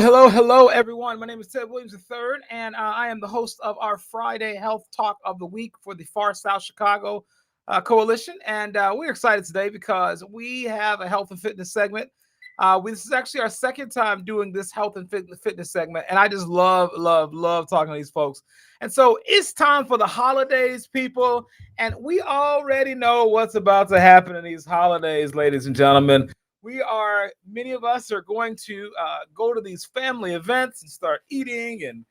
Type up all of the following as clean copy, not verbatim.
Hello, everyone. My name is Ted Williams III, and I am the host of our Friday Health Talk of the Week for the Far South Chicago Coalition. And we're excited today because we have a health and fitness segment. This is actually our second time doing this health and fitness segment, and I just love talking to these folks. And so it's time for the holidays, people, and we already know what's about to happen in these holidays, ladies and gentlemen. Many of us are going to go to these family events and start eating and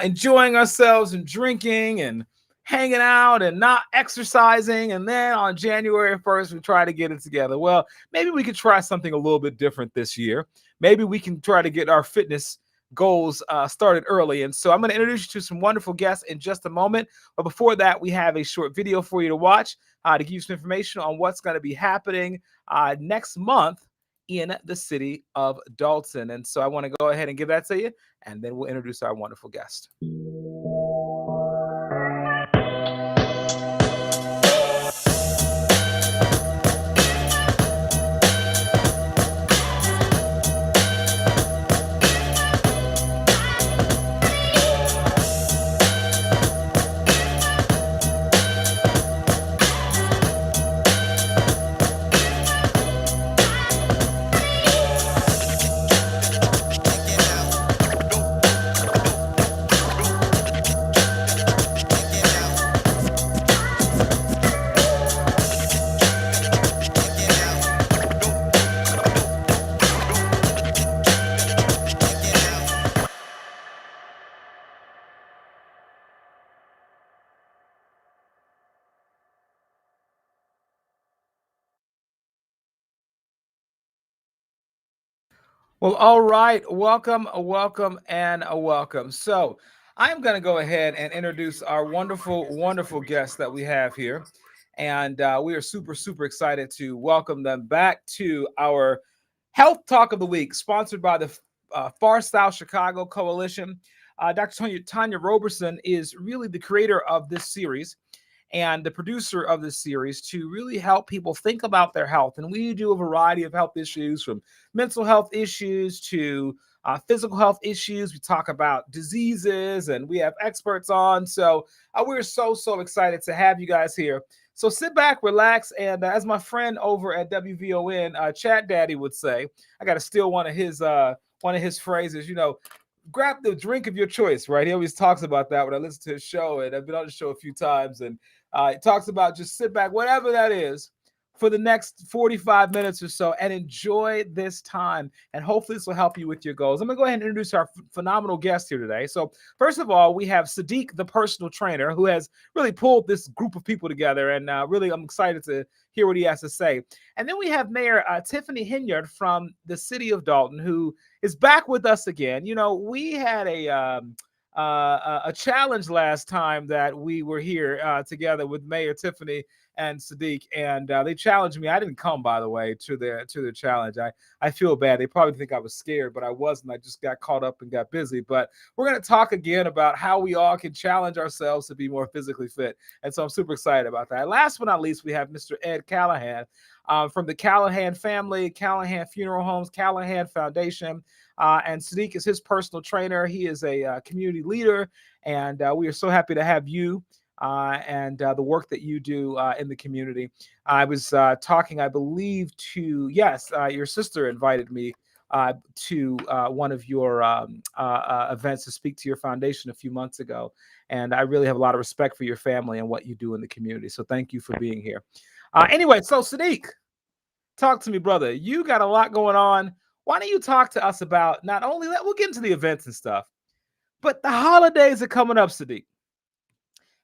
enjoying ourselves and drinking and hanging out and not exercising. And then on January 1st, we try to get it together. Well, maybe we could try something a little bit different this year. Maybe we can try to get our fitness goals started early. And so I'm going to introduce you to some wonderful guests in just a moment. But before that, we have a short video for you to watch to give you some information on what's going to be happening next month in the city of Dolton. And so I want to go ahead and give that to you, and then we'll introduce our wonderful guest. Well, all right. Welcome. So I'm going to go ahead and introduce our wonderful guests that we have here. And we are super excited to welcome them back to our Health Talk of the Week, sponsored by the Far South Chicago Coalition. Dr. Tonya Roberson is really the creator of this series and the producer of this series to really help people think about their health. And we do a variety of health issues, from mental health issues to physical health issues. We talk about diseases, and we have experts on. So we're so excited to have you guys here. So sit back, relax, and as my friend over at WVON, Chat Daddy would say, I got to steal one of his phrases. Grab the drink of your choice, right? He always talks about that when I listen to his show, and I've been on the show a few times, and he talks about just sit back, whatever that is, for the next 45 minutes or so, and enjoy this time. And hopefully this will help you with your goals. I'm going to go ahead and introduce our phenomenal guest here today. So first of all, we have Siddiqu, the personal trainer, who has really pulled this group of people together. And really, I'm excited to hear what he has to say. And then we have Mayor Tiffany Henyard from the city of Dolton, who is back with us again. We had a challenge last time that we were here together with Mayor Tiffany and Siddiqu, and they challenged me. I didn't come, by the way, to their challenge. I feel bad. They probably think I was scared, but I wasn't. I just got caught up and got busy. But we're going to talk again about how we all can challenge ourselves to be more physically fit, and so I'm super excited about that. Last but not least, we have Mr. Ed Calahan from the Calahan family, Calahan Funeral Homes, Calahan Foundation. And Siddiqu is his personal trainer. He is a community leader, and we are so happy to have you and the work that you do in the community. I was talking, I believe, your sister invited me to one of your events to speak to your foundation a few months ago. And I really have a lot of respect for your family and what you do in the community. So thank you for being here. Anyway, so Siddiqu, talk to me, brother. You got a lot going on. Why don't you talk to us about not only that, we'll get into the events and stuff, but the holidays are coming up, Siddiqu.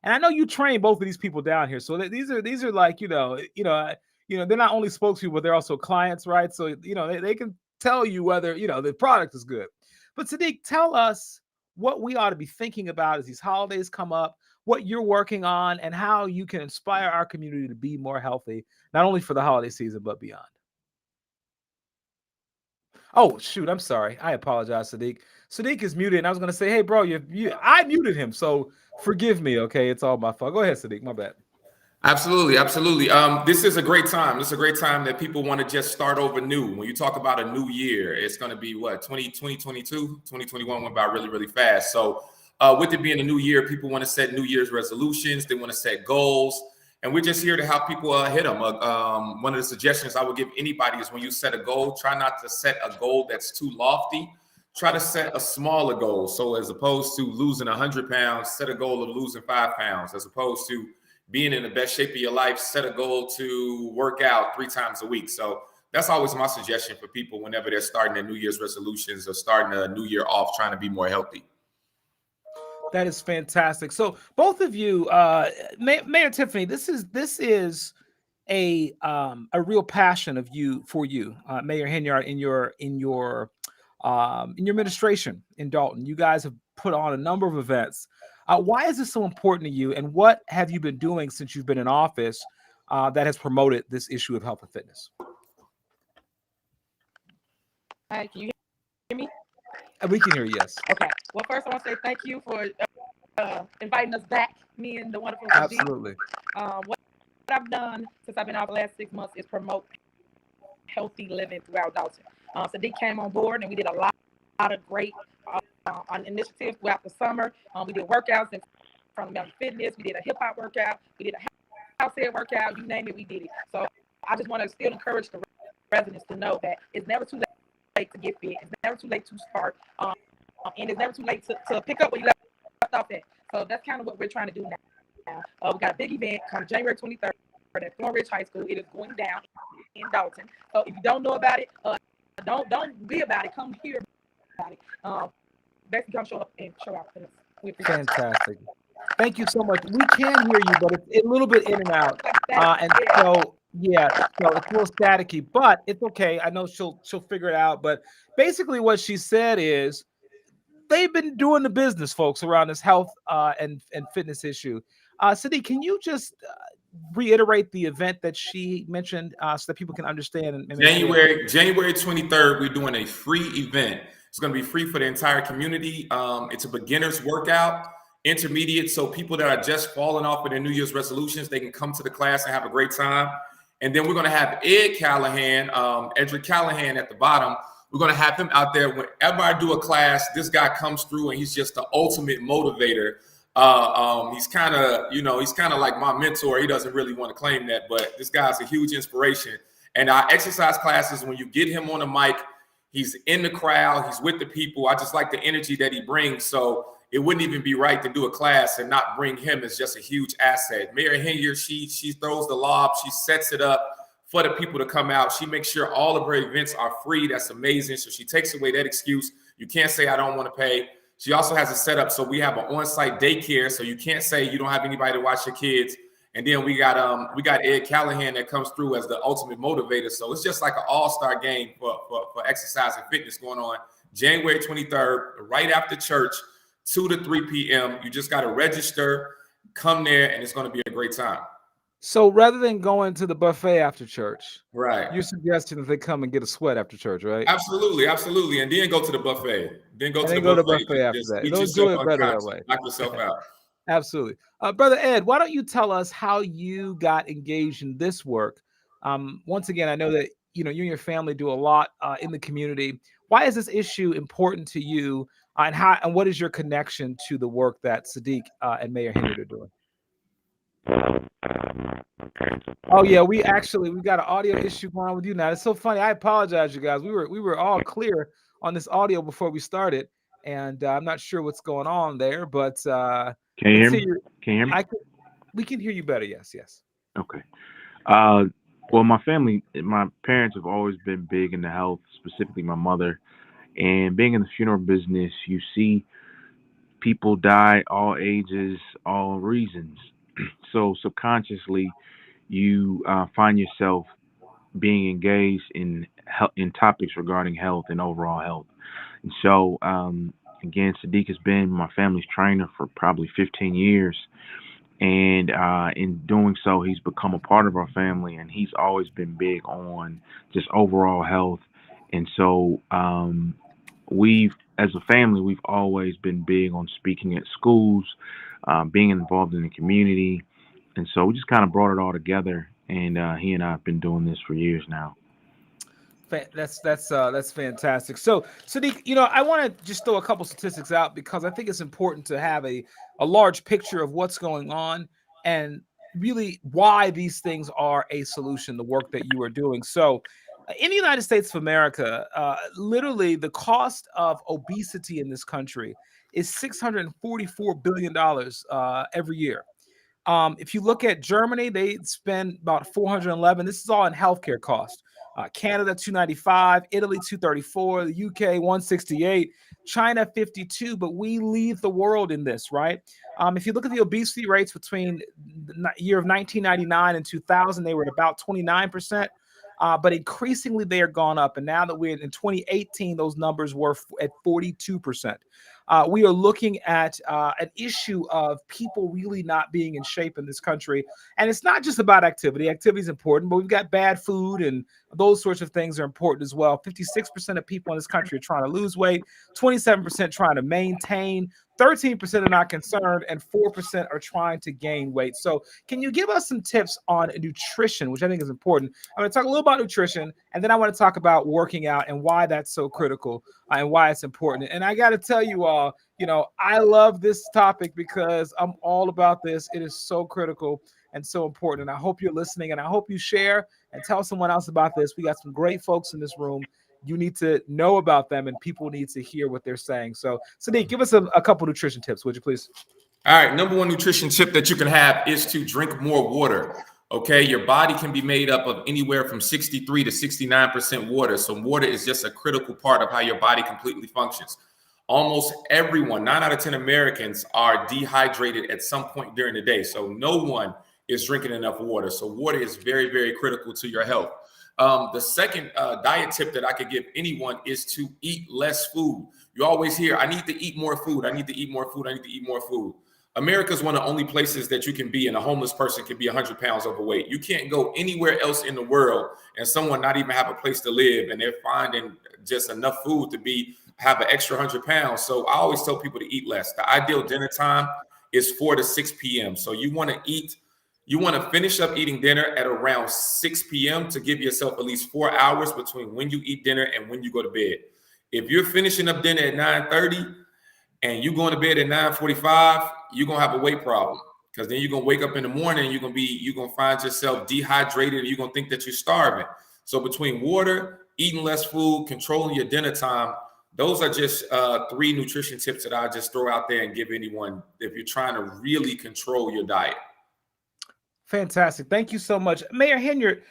And I know you train both of these people down here, so these are like they're not only spokespeople, but they're also clients, right? So they can tell you whether the product is good. But Siddiqu, tell us what we ought to be thinking about as these holidays come up, what you're working on, and how you can inspire our community to be more healthy, not only for the holiday season but beyond. Oh, shoot. I'm sorry. I apologize, Siddiqu. Siddiqu is muted, and I was going to say, hey, bro, I muted him, so forgive me, okay? It's all my fault. Go ahead, Siddiqu. My bad. Absolutely, absolutely. This is a great time. This is a great time that people want to just start over new. When you talk about a new year, it's going to be what, 2021 went by really, really fast. So with it being a new year, people want to set New Year's resolutions. They want to set goals. And we're just here to help people hit them. One of the suggestions I would give anybody is when you set a goal, try not to set a goal that's too lofty. Try to set a smaller goal. So as opposed to losing 100 pounds, set a goal of losing 5 pounds. As opposed to being in the best shape of your life, set a goal to work out 3 times a week. So that's always my suggestion for people whenever they're starting their New Year's resolutions or starting a new year off trying to be more healthy. That is fantastic. So both of you, Mayor Tiffany, this is a real passion of you for you, Mayor Henyard, in your administration in Dolton. You guys have put on a number of events. Why is this so important to you, and what have you been doing since you've been in office that has promoted this issue of health and fitness? Hi, can you hear me? We can hear you, yes. Okay. Well, first I want to say thank you for inviting us back, me and the wonderful Absolutely. What I've done since I've been out the last 6 months is promote healthy living throughout Dolton. Siddiqu came on board, and we did a lot of great initiatives throughout the summer. We did workouts in front of fitness. We did a hip hop workout. We did a house hair workout. You name it, we did it. So I just want to still encourage the residents to know that it's never too late to get fit. It's never too late to start. And it's never too late to pick up where you left off at. So that's kind of what we're trying to do now. We got a big event come January 23rd at Thornridge High School. It is going down in Dolton. So if you don't know about it, don't be about it. Come hear about it. Basically, come show up and show out for us. Fantastic. Thank you so much. We can hear you, but it's a little bit in and out. So it's a little staticky, but it's okay. I know she'll figure it out. But basically what she said is they've been doing the business, folks, around this health and fitness issue. Siddiqu, can you just reiterate the event that she mentioned so that people can understand? January 23rd, we're doing a free event. It's going to be free for the entire community. It's a beginner's workout, intermediate. So people that are just falling off of their New Year's resolutions, they can come to the class and have a great time. And then we're going to have Edric Calahan at the bottom. We're going to have him out there. Whenever I do a class, this guy comes through and he's just the ultimate motivator. He's kind of like my mentor. He doesn't really want to claim that, but this guy's a huge inspiration. And our exercise classes, when you get him on the mic, he's in the crowd, he's with the people. I just like the energy that he brings. So it wouldn't even be right to do a class and not bring him as just a huge asset. Mayor Henyard, she throws the lob, she sets it up for the people to come out. She makes sure all of her events are free. That's amazing. So she takes away that excuse. You can't say I don't want to pay. She also has a setup so we have an on-site daycare, so you can't say you don't have anybody to watch your kids. And then we got Edric Calahan that comes through as the ultimate motivator. So it's just like an all-star game for exercise and fitness going on January 23rd, right after church, 2 to 3 p.m. You just got to register, come there, and it's going to be a great time. So rather than going to the buffet after church, right? You're suggesting that they come and get a sweat after church, right? Absolutely, absolutely, and then go to the buffet. Then go to the buffet after that. They'll do it better that way. Knock yourself out. Absolutely, Brother Ed. Why don't you tell us how you got engaged in this work? Once again, I know that you and your family do a lot in the community. Why is this issue important to you, and what is your connection to the work that Siddiqu and Mayor Henyard are doing? Oh yeah, we got an audio issue going on with you now. It's so funny. I apologize, you guys. We were all clear on this audio before we started, and I'm not sure what's going on there. But can you hear me? Can you hear me? We can hear you better. Yes. Okay. Well, my parents have always been big into health, specifically my mother. And being in the funeral business, you see people die all ages, all reasons. So subconsciously, you find yourself being engaged in topics regarding health and overall health. And so, again, Siddiqu has been my family's trainer for probably 15 years. And in doing so, he's become a part of our family, and he's always been big on just overall health. And so as a family, we've always been big on speaking at schools, being involved in the community, And so we just kind of brought it all together, and he and I have been doing this for years now. That's fantastic. So Siddiqu, I want to just throw a couple statistics out because I think it's important to have a large picture of what's going on and really why these things are a solution, the work that you are doing. So in the United States of America, literally the cost of obesity in this country is $644 billion every year. If you look at Germany, they spend about 411. This is all in healthcare cost. Canada 295, Italy 234, the UK 168, China 52. But we lead the world in this, right? If you look at the obesity rates between the year of 1999 and 2000, they were at about 29%. But increasingly they are gone up. And now that we're in 2018, those numbers were at 42%. We are looking at an issue of people really not being in shape in this country. And it's not just about activity. Activity is important, but we've got bad food and those sorts of things are important as well. 56% of people in this country are trying to lose weight, 27% trying to maintain, 13% are not concerned, and 4% are trying to gain weight. So can you give us some tips on nutrition, which I think is important? I'm going to talk a little about nutrition, and then I want to talk about working out and why that's so critical and why it's important. And I got to tell you all, I love this topic because I'm all about this. It is so critical and so important. And I hope you're listening, and I hope you share and tell someone else about this. We got some great folks in this room. You need to know about them, and people need to hear what they're saying. So, Siddiqu, give us a couple nutrition tips, would you please? All right. Number one nutrition tip that you can have is to drink more water. Okay. Your body can be made up of anywhere from 63 to 69% water. So water is just a critical part of how your body completely functions. Almost everyone, 9 out of 10 Americans, are dehydrated at some point during the day. So no one is drinking enough water. So water is very, very critical to your health. The second diet tip that I could give anyone is to eat less food. You always hear, I need to eat more food. I need to eat more food. I need to eat more food. America is one of the only places that you can be, and a homeless person can be 100 pounds overweight. You can't go anywhere else in the world and someone not even have a place to live, and they're finding just enough food to have an extra 100 pounds. So I always tell people to eat less. The ideal dinner time is 4 to 6 p.m. So you want to finish up eating dinner at around 6 p.m. to give yourself at least 4 hours between when you eat dinner and when you go to bed. If you're finishing up dinner at 9:30 and you're going to bed at 9:45, you're going to have a weight problem, because then you're going to wake up in the morning and you're going to find yourself dehydrated and you're going to think that you're starving. So between water, eating less food, controlling your dinner time, those are just 3 nutrition tips that I just throw out there and give anyone if you're trying to really control your diet. Fantastic. Thank you so much. Mayor Henyard,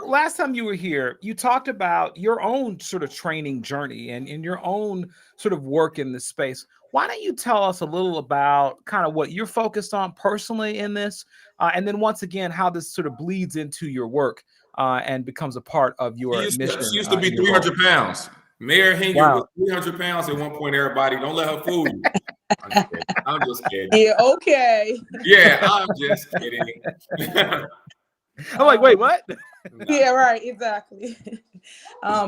last time you were here, you talked about your own sort of training journey and in your own sort of work in this space. Why don't you tell us a little about kind of what you're focused on personally in this, and then once again, how this sort of bleeds into your work and becomes a part of your mission. She used to be 300 pounds. Mayor Henyard was 300 pounds at one point, everybody. Don't let her fool you. I'm just kidding. Yeah, okay. Yeah, I'm just kidding. I'm like, wait, what? Yeah, right, exactly.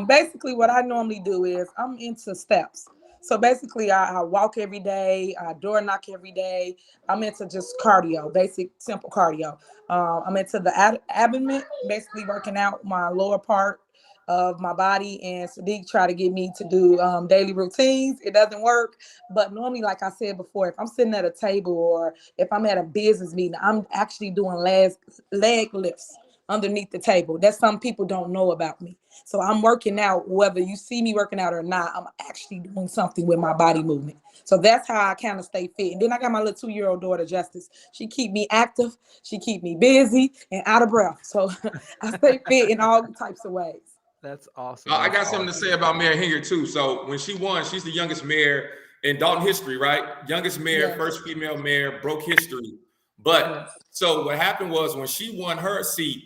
Basically, what I normally do is I'm into steps. So basically, I walk every day, I door knock every day. I'm into just cardio, basic, simple cardio. I'm into the abdomen, basically working out my lower part of my body, and Siddiqu try to get me to do daily routines. It doesn't work, but normally, like I said before, if I'm sitting at a table or if I'm at a business meeting, I'm actually doing leg lifts underneath the table. That's some people don't know about me. So I'm working out, whether you see me working out or not, I'm actually doing something with my body movement. So that's how I kind of stay fit. And then I got my little 2-year-old daughter, Justice. She keep me active, she keep me busy and out of breath. So I stay fit in all types of ways. That's awesome. I got something to say about Mayor Henyard too. So when she won, she's the youngest mayor in Dolton history, right? Youngest mayor, yes. First female mayor, broke history. But yes. So what happened was when she won her seat,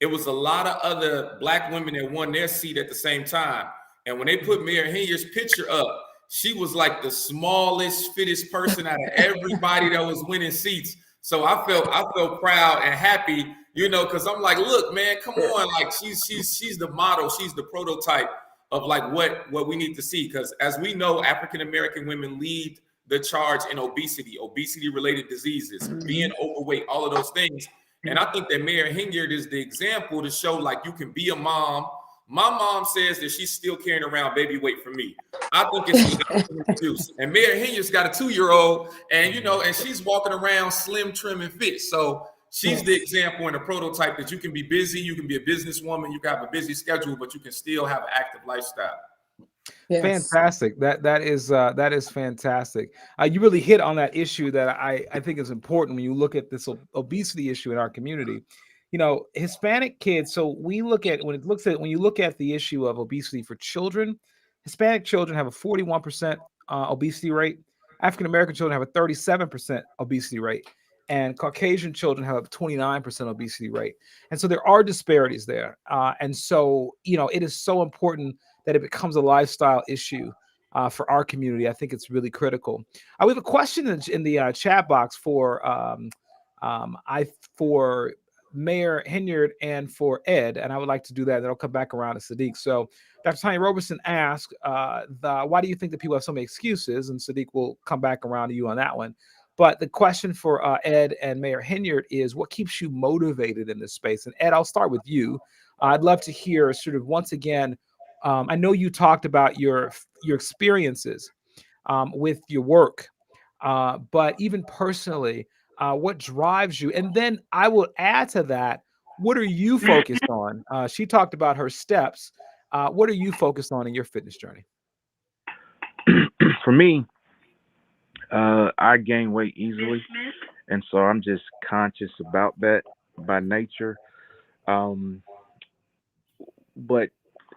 it was a lot of other Black women that won their seat at the same time. And when they put Mayor Henyard's picture up, she was like the smallest, fittest person out of everybody that was winning seats. So I felt proud and happy, because I'm like, look, man, come on. Like she's the model. She's the prototype of like what we need to see. Because as we know, African-American women lead the charge in obesity related diseases, being overweight, all of those things. And I think that Mayor Henyard is the example to show like you can be a mom. My mom says that she's still carrying around baby weight for me. I think it's juice. And Mayor Henyard's got a 2-year-old, and and she's walking around slim, trim, and fit. So she's the example and a prototype that you can be busy, you can be a businesswoman, you can have a busy schedule, but you can still have an active lifestyle. Yes. Fantastic. That is fantastic. You really hit on that issue that I think is important when you look at this obesity issue in our community. Hispanic kids. So we look at when you look at the issue of obesity for children, Hispanic children have a 41% obesity rate. African American children have a 37% obesity rate, and Caucasian children have a 29% obesity rate. And so there are disparities there. And so it is so important that it becomes a lifestyle issue for our community. I think it's really critical. We have a question in the chat box for Mayor Henyard and for Ed, and I would like to do that. Then I'll come back around to Siddiq. So Dr. Tonya Roberson asked, why do you think that people have so many excuses? And Siddiq will come back around to you on that one. But the question for Ed and Mayor Henyard is, what keeps you motivated in this space? And Ed, I'll start with you. I'd love to hear sort of once again, I know you talked about your experiences with your work, but even personally, what drives you? And then I will add to that, what are you focused on? She talked about her steps. What are you focused on in your fitness journey? For me, I gain weight easily, and so I'm just conscious about that by nature. But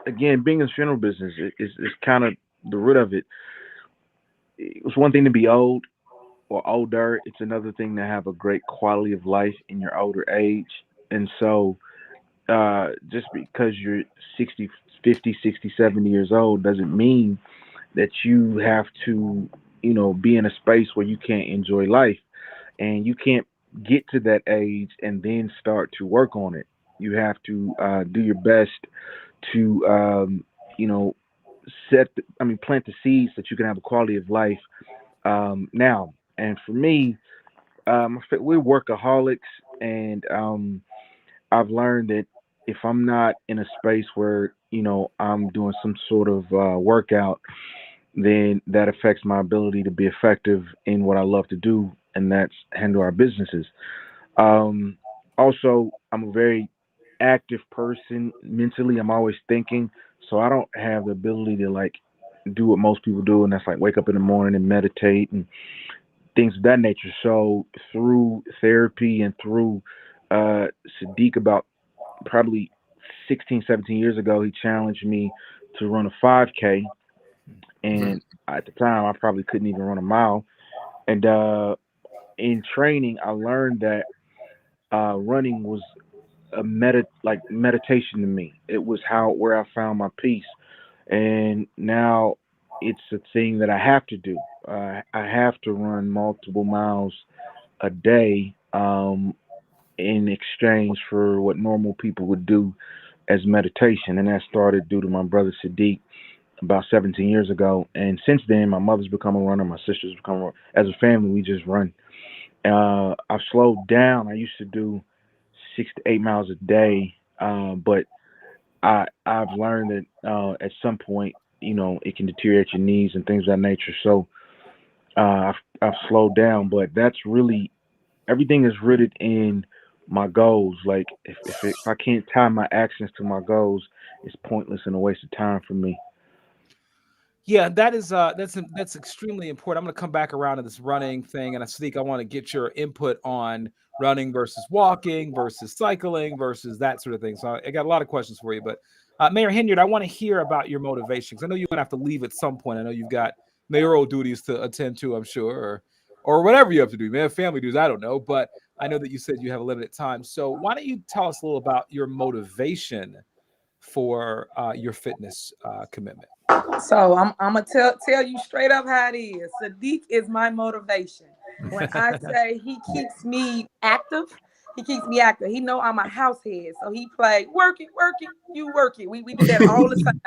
again, being in the funeral business is kind of the root of it. It's one thing to be old or older. It's another thing to have a great quality of life in your older age. And so just because you're 60, 50, 60, 70 years old doesn't mean that you have to, be in a space where you can't enjoy life. And you can't get to that age and then start to work on it. You have to do your best to, plant the seeds that you can have a quality of life now. And for me, we're workaholics, and I've learned that if I'm not in a space where, I'm doing some sort of workout, then that affects my ability to be effective in what I love to do, and that's handle our businesses. Also, I'm a very active person mentally. I'm always thinking, so I don't have the ability to do what most people do, and that's wake up in the morning and meditate and things of that nature. So through therapy and through Siddiq, about probably 16, 17 years ago, he challenged me to run a 5K. And at the time, I probably couldn't even run a mile. And in training, I learned that running was a meditation to me. It was where I found my peace. And now it's a thing that I have to do. I have to run multiple miles a day in exchange for what normal people would do as meditation. And that started due to my brother Siddiq about 17 years ago. And since then, my mother's become a runner, my sister's become a runner. As a family, we just run. I've slowed down. I used to do 6 to 8 miles a day, but I've learned that at some point, it can deteriorate your knees and things of that nature. So I've slowed down, but that's really, everything is rooted in my goals. If I can't tie my actions to my goals, it's pointless and a waste of time for me. Yeah, that's extremely important. I'm going to come back around to this running thing, and Siddiq, I want to get your input on running versus walking versus cycling versus that sort of thing. So I got a lot of questions for you, but Mayor Henyard, I want to hear about your motivation, because I know you're going to have to leave at some point. I know you've got mayoral duties to attend to, I'm sure, or whatever you have to do, man, family duties, I don't know, but I know that you said you have a limited time. So why don't you tell us a little about your motivation for your fitness commitment? So I'm gonna tell you straight up how it is. Siddiq is my motivation. When I say he keeps me active, He keeps me active. He know I'm a house head, so he play work it, you work it. We do that all the time.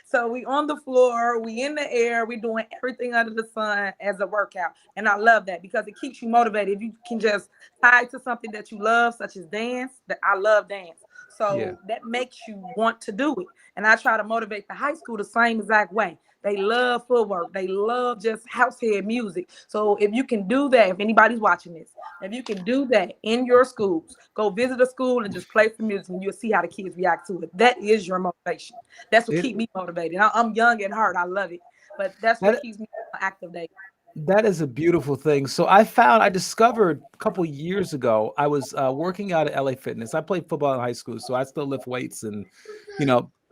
So we on the floor, we in the air, we doing everything under the sun as a workout. And I love that because it keeps you motivated. If you can just tie it to something that you love, such as dance, that I love dance. So that makes you want to do it. And I try to motivate the high school the same exact way. They love footwork. They love just house head music. So if you can do that, if anybody's watching this, if you can do that in your schools, go visit a school and just play some music and you'll see how the kids react to it. That is your motivation. That's what keeps me motivated. I'm young at heart. I love it. But that's what keeps me active daily. That is a beautiful thing. So I discovered a couple years ago, I was working out at LA Fitness. I played football in high school, so I still lift weights, and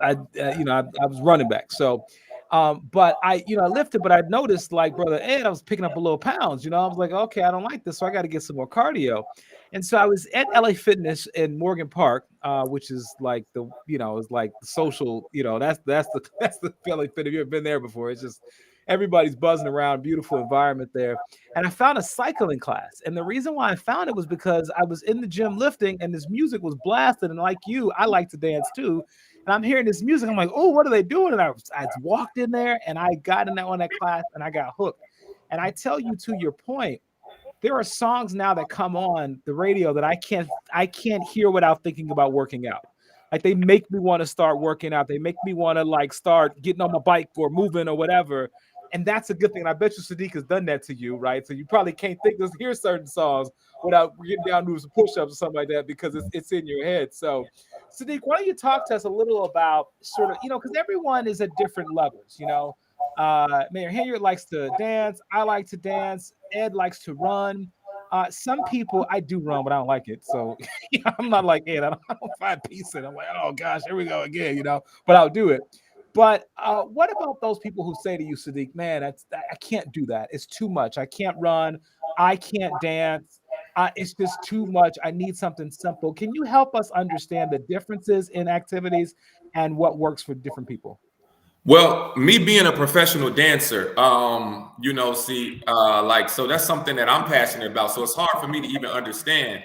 I was running back. So, but I lifted, but I noticed, like Brother Ed, I was picking up a little pounds. I was like, okay, I don't like this, so I got to get some more cardio. And so I was at LA Fitness in Morgan Park, which is like it's like the social, that's the LA Fitness. If you've ever been there before, it's just everybody's buzzing around, beautiful environment there. And I found a cycling class. And the reason why I found it was because I was in the gym lifting and this music was blasted. And like you, I like to dance too. And I'm hearing this music. I'm like, oh, what are they doing? And I walked in there and I got in on that class and I got hooked. And I tell you, to your point, there are songs now that come on the radio that I can't hear without thinking about working out. Like, they make me want to start working out. They make me want to like start getting on my bike or moving or whatever. And that's a good thing. And I bet you Siddiqu has done that to you, right? So you probably can't hear certain songs without getting down to some push-ups or something like that because it's in your head. So, Siddiqu, why don't you talk to us a little about sort of, because everyone is at different levels, Mayor Henyard likes to dance. I like to dance. Ed likes to run. Some people, I do run, but I don't like it. So I'm not like Ed. I don't find peace in it. I'm like, oh gosh, here we go again, but I'll do it. But what about those people who say to you, Siddiqu, man, I can't do that. It's too much. I can't run. I can't dance. It's just too much. I need something simple. Can you help us understand the differences in activities and what works for different people? Well, me being a professional dancer, so that's something that I'm passionate about. So it's hard for me to even understand.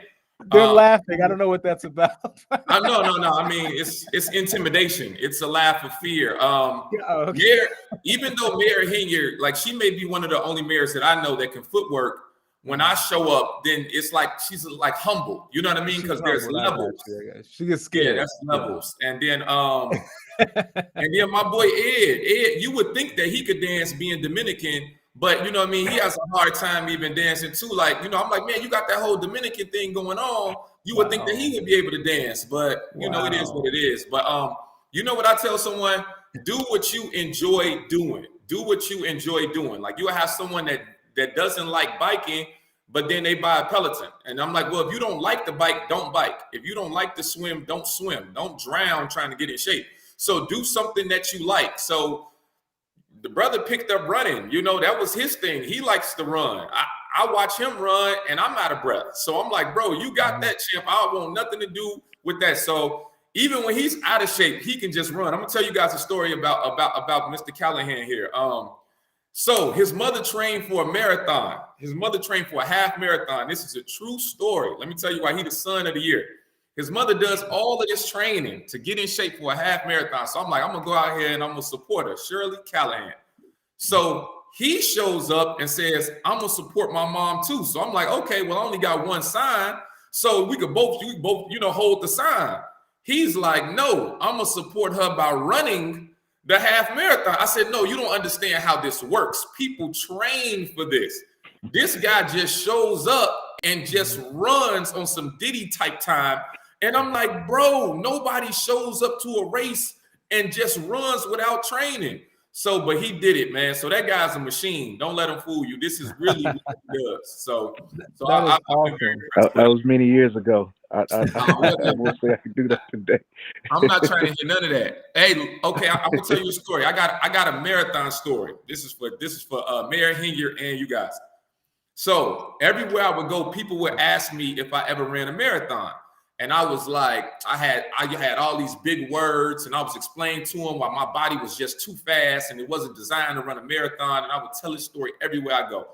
They're laughing. I don't know what that's about. No. I mean, it's intimidation. It's a laugh of fear. Okay. Mayor, even though Mayor Henyard, like, she may be one of the only mayors that I know that can footwork. When I show up, then it's like she's like humble. You know what I mean? Because there's levels. She gets scared. Yeah, that's levels. Yeah. And then and then my boy Ed, you would think that he could dance being Dominican, but you know what I mean, he has a hard time even dancing too. Like, I'm like, man, you got that whole Dominican thing going on. You would think that he would be able to dance, but it is what it is. But you know what I tell someone? Do what you enjoy doing. Do what you enjoy doing. Like, you will have someone that doesn't like biking, but then they buy a Peloton. And I'm like, well, if you don't like the bike, don't bike. If you don't like to swim, don't swim. Don't drown trying to get in shape. So do something that you like. So the brother picked up running. That was his thing. He likes to run. I watch him run and I'm out of breath. So I'm like, bro, you got that, champ. I want nothing to do with that. So even when he's out of shape, he can just run. I'm gonna tell you guys a story about Mr. Calahan here. So his mother trained for a marathon. His mother trained for a half marathon. This is a true story. Let me tell you why he's the son of the year. His mother does all of this training to get in shape for a half marathon. So I'm like, I'm going to go out here and I'm going to support her, Shirley Calahan. So he shows up and says, I'm going to support my mom too. So I'm like, okay, well, I only got one sign. So we both, hold the sign. He's like, no, I'm going to support her by running the half marathon. I said, no, you don't understand how this works. People train for this. This guy just shows up and just runs on some Diddy type time. And I'm like, bro, nobody shows up to a race and just runs without training. So, but he did it, man. So that guy's a machine. Don't let him fool you. This is really what he does. So that was many years ago. I won't say I can do that today. I'm not trying to hear none of that. Hey, okay, I'm gonna tell you a story. I got a marathon story. This is for Mayor Henyard and you guys. So everywhere I would go, people would ask me if I ever ran a marathon. And I was like, I had all these big words, and I was explaining to them why my body was just too fast and it wasn't designed to run a marathon. And I would tell this story everywhere I go.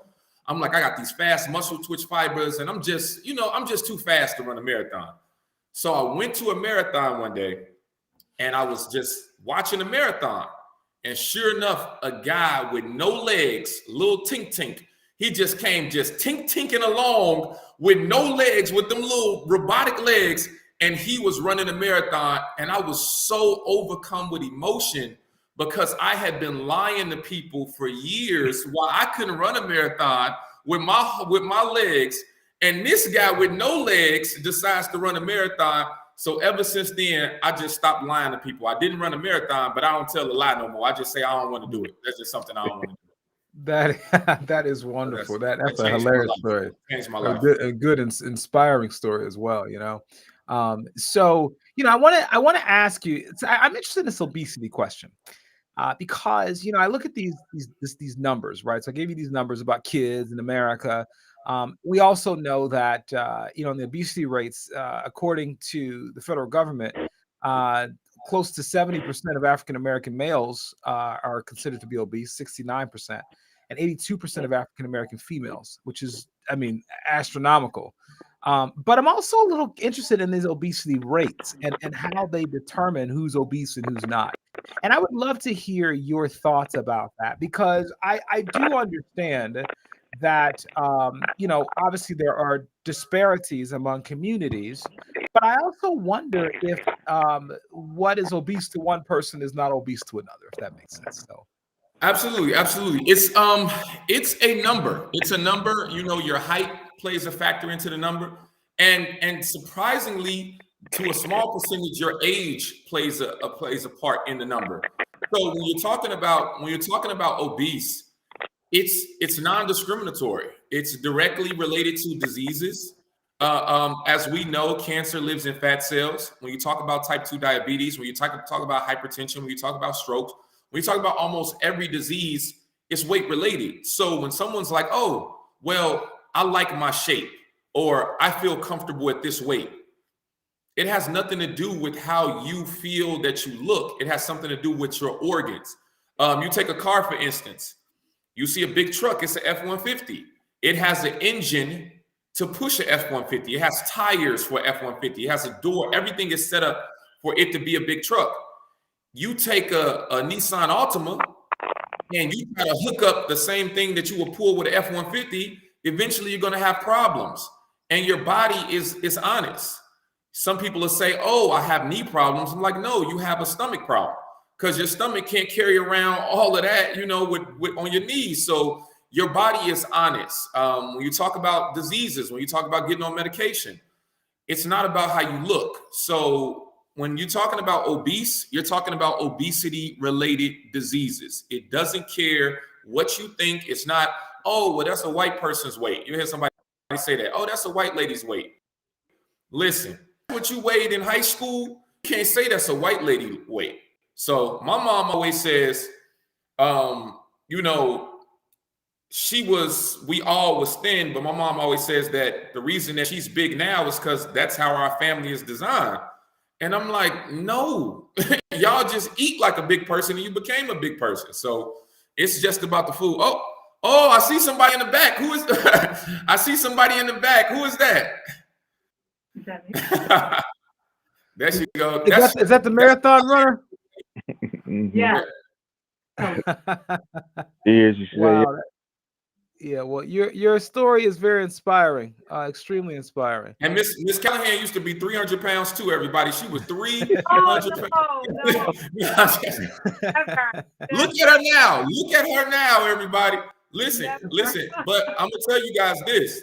I'm like, I got these fast muscle twitch fibers, and I'm just too fast to run a marathon. So I went to a marathon one day, and I was just watching a marathon. And sure enough, a guy with no legs, little tink, he just came just tinking along with no legs, with them little robotic legs, and he was running a marathon. And I was so overcome with emotion because I had been lying to people for years why I couldn't run a marathon with my legs. And this guy with no legs decides to run a marathon. So ever since then, I just stopped lying to people. I didn't run a marathon, but I don't tell a lie no more. I just say I don't want to do it. That's just something I don't want to do. That is wonderful. That's a hilarious story. Changed my life. A good inspiring story as well. So I want to ask you. I'm interested in this obesity question because I look at these numbers, right? So I gave you these numbers about kids in America. We also know that the obesity rates, according to the federal government, close to 70% of African American males are considered to be obese, 69%, and 82% of African American females, which is, astronomical. But I'm also a little interested in these obesity rates and how they determine who's obese and who's not. And I would love to hear your thoughts about that, because I do understand that, obviously there are disparities among communities, but I also wonder if what is obese to one person is not obese to another, if that makes sense. So. Absolutely. It's a number. It's a number. Your height plays a factor into the number, and surprisingly, to a small percentage, your age plays a part in the number. So when you're talking about obese, it's non-discriminatory. It's directly related to diseases. As we know, cancer lives in fat cells. When you talk about type 2 diabetes, when you talk about hypertension, when you talk about strokes, when you talk about almost every disease, it's weight related. So when someone's like, oh, well, I like my shape, or I feel comfortable at this weight, it has nothing to do with how you feel that you look. It has something to do with your organs. You take a car, for instance. You see a big truck, it's an F-150. It has an engine to push an F-150. It has tires for F-150. It has a door. Everything is set up for it to be a big truck. You take a Nissan Altima and you try to hook up the same thing that you will pull with an F-150, eventually you're going to have problems. And your body is honest. Some people will say, oh, I have knee problems. I'm like, no, you have a stomach problem, because your stomach can't carry around all of that, with on your knees. So your body is honest. When you talk about diseases, when you talk about getting on medication, it's not about how you look. So when you're talking about obese, you're talking about obesity-related diseases. It doesn't care what you think. It's not, oh, well, that's a white person's weight. You hear somebody say that, oh, that's a white lady's weight. Listen, what you weighed in high school, you can't say that's a white lady weight. So my mom always says, we all was thin, but my mom always says that the reason that she's big now is because that's how our family is designed. And I'm like, no, y'all just eat like a big person and you became a big person. So it's just about the food. Oh, I see somebody in the back. Who is that? I see somebody in the back. Who is that? There she go. Is that the marathon runner? Yeah. Wow. Yeah, well, your story is very inspiring, extremely inspiring. And Miss Calahan used to be 300 pounds too, everybody. She was 300 pounds. No. Look at her now. Look at her now, everybody. Listen. But I'm going to tell you guys this.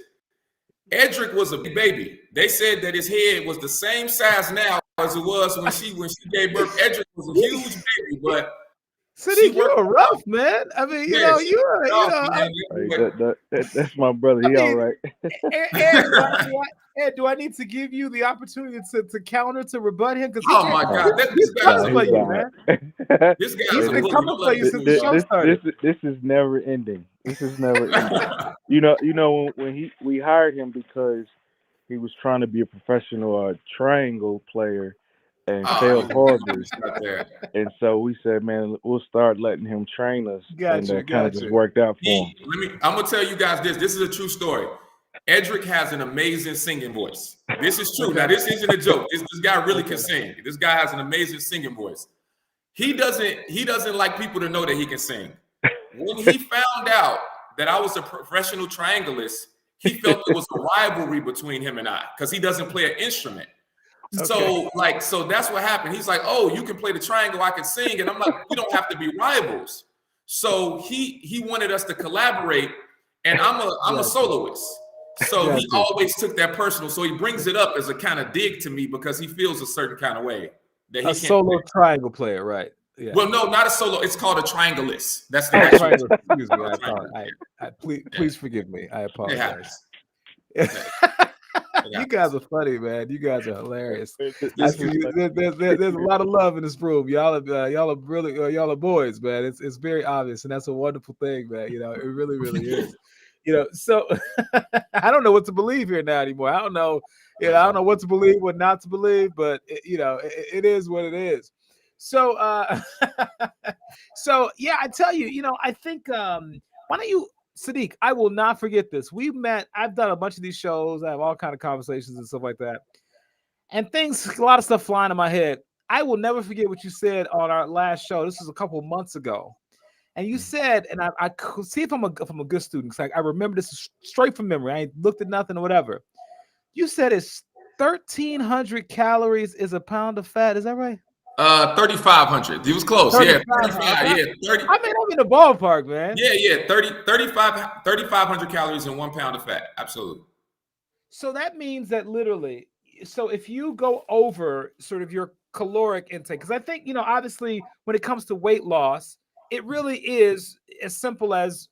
Edric was a big baby. They said that his head was the same size now as it was when she gave birth. Edric was a huge baby, but Siddiqu, you were rough, man. I mean, that's my brother. He all right. Ed, do I need to give you the opportunity to counter, to rebut him? Because oh my God, this guy's for you, man. This guy's been coming for you since the show started. This is never ending. This is never ending. When we hired him because he was trying to be a professional triangle player. and Oh, failed horribly. not there. And so we said, man, we'll start letting him train us, and that kind of just worked out for him. I'm gonna tell you guys this. This is a true story. Edric has an amazing singing voice. This is true. Now, this isn't a joke. This guy really can sing. This guy has an amazing singing voice. He doesn't like people to know that he can sing. When he found out that I was a professional triangulist, he felt there was a rivalry between him and I because he doesn't play an instrument. Okay. So that's what happened. He's like, oh, you can play the triangle, I can sing. And I'm like, we don't have to be rivals. So he wanted us to collaborate, and I'm a soloist. So he always took that personal. So he brings it up as a kind of dig to me because he feels a certain kind of way. That he a solo triangle player, right? Yeah. Well, no, not a solo. It's called a triangulist. That's the triangle. Excuse me. Please forgive me. I apologize. You guys are funny, man. You guys are hilarious. There's a lot of love in this room. Y'all are really y'all are boys, man. It's very obvious, and that's a wonderful thing, man. You know, it really, really is. You know, so I don't know what to believe here now anymore. I don't know. I don't know what to believe, what not to believe, but it is what it is. So, so yeah, I tell you, I think why don't you, Siddiqu? I will not forget this. We met. I've done a bunch of these shows. I have all kind of conversations and stuff like that, and a lot of stuff flying in my head. I will never forget what you said on our last show. This was a couple of months ago. And you said, and I could see if I'm a good student, because I remember this straight from memory. I ain't looked at nothing or whatever. You said it's 1,300 calories is a pound of fat. Is that right? 3,500. It was close. 35, yeah, 35. Yeah, 30. I mean, I'm in the ballpark, man. Yeah. 3,500 calories in 1 pound of fat. Absolutely. So that means that literally, so if you go over sort of your caloric intake, because I think, obviously when it comes to weight loss, it really is as simple as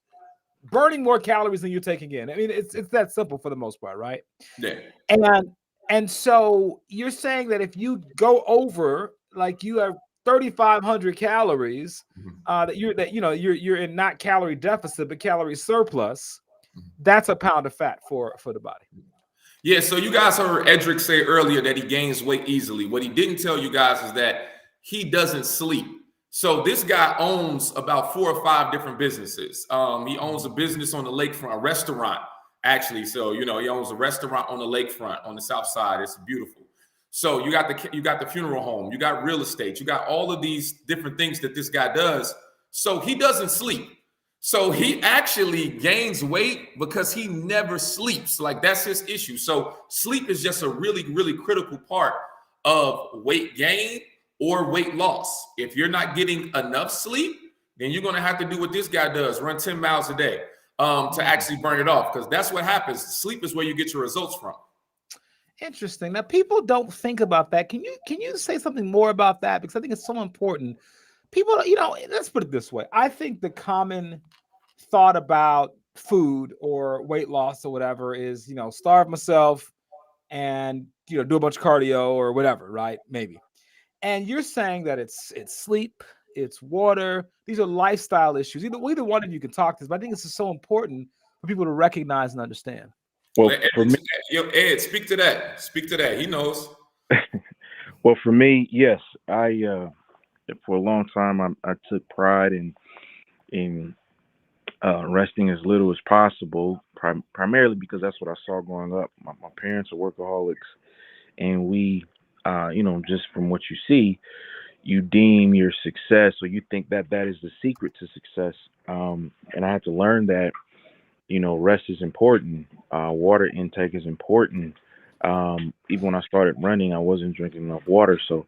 burning more calories than you're taking in. I mean, it's that simple for the most part, right? Yeah. And so you're saying that if you go over, like you have 3,500 calories, that you're in not calorie deficit but calorie surplus, that's a pound of fat for the body. Yeah. So you guys heard Edric say earlier that he gains weight easily. What he didn't tell you guys is that he doesn't sleep. So this guy owns about 4 or 5 different businesses. He owns a business on the lakefront, a restaurant, actually. So, he owns a restaurant on the lakefront on the south side. It's beautiful. So you got the funeral home, you got real estate, you got all of these different things that this guy does. So he doesn't sleep. So he actually gains weight because he never sleeps. Like, that's his issue. So sleep is just a really, really critical part of weight gain or weight loss. If you're not getting enough sleep, then you're going to have to do what this guy does, run 10 miles a day to actually burn it off, because that's what happens. Sleep is where you get your results from. Interesting. Now, people don't think about that. Can you say something more about that? Because I think it's so important. People, let's put it this way. I think the common thought about food or weight loss or whatever is, starve myself and, do a bunch of cardio or whatever, right? Maybe. And you're saying that it's sleep, it's water. These are lifestyle issues. Either one of you can talk to this, but I think this is so important for people to recognize and understand. Well, for me, Ed, speak to that. Speak to that. He knows. Well, for me, yes, I for a long time I took pride in resting as little as possible, primarily because that's what I saw growing up. My parents are workaholics, and we. Just from what you see, you deem your success, or you think that is the secret to success. And I had to learn that, rest is important. Water intake is important. Even when I started running, I wasn't drinking enough water. So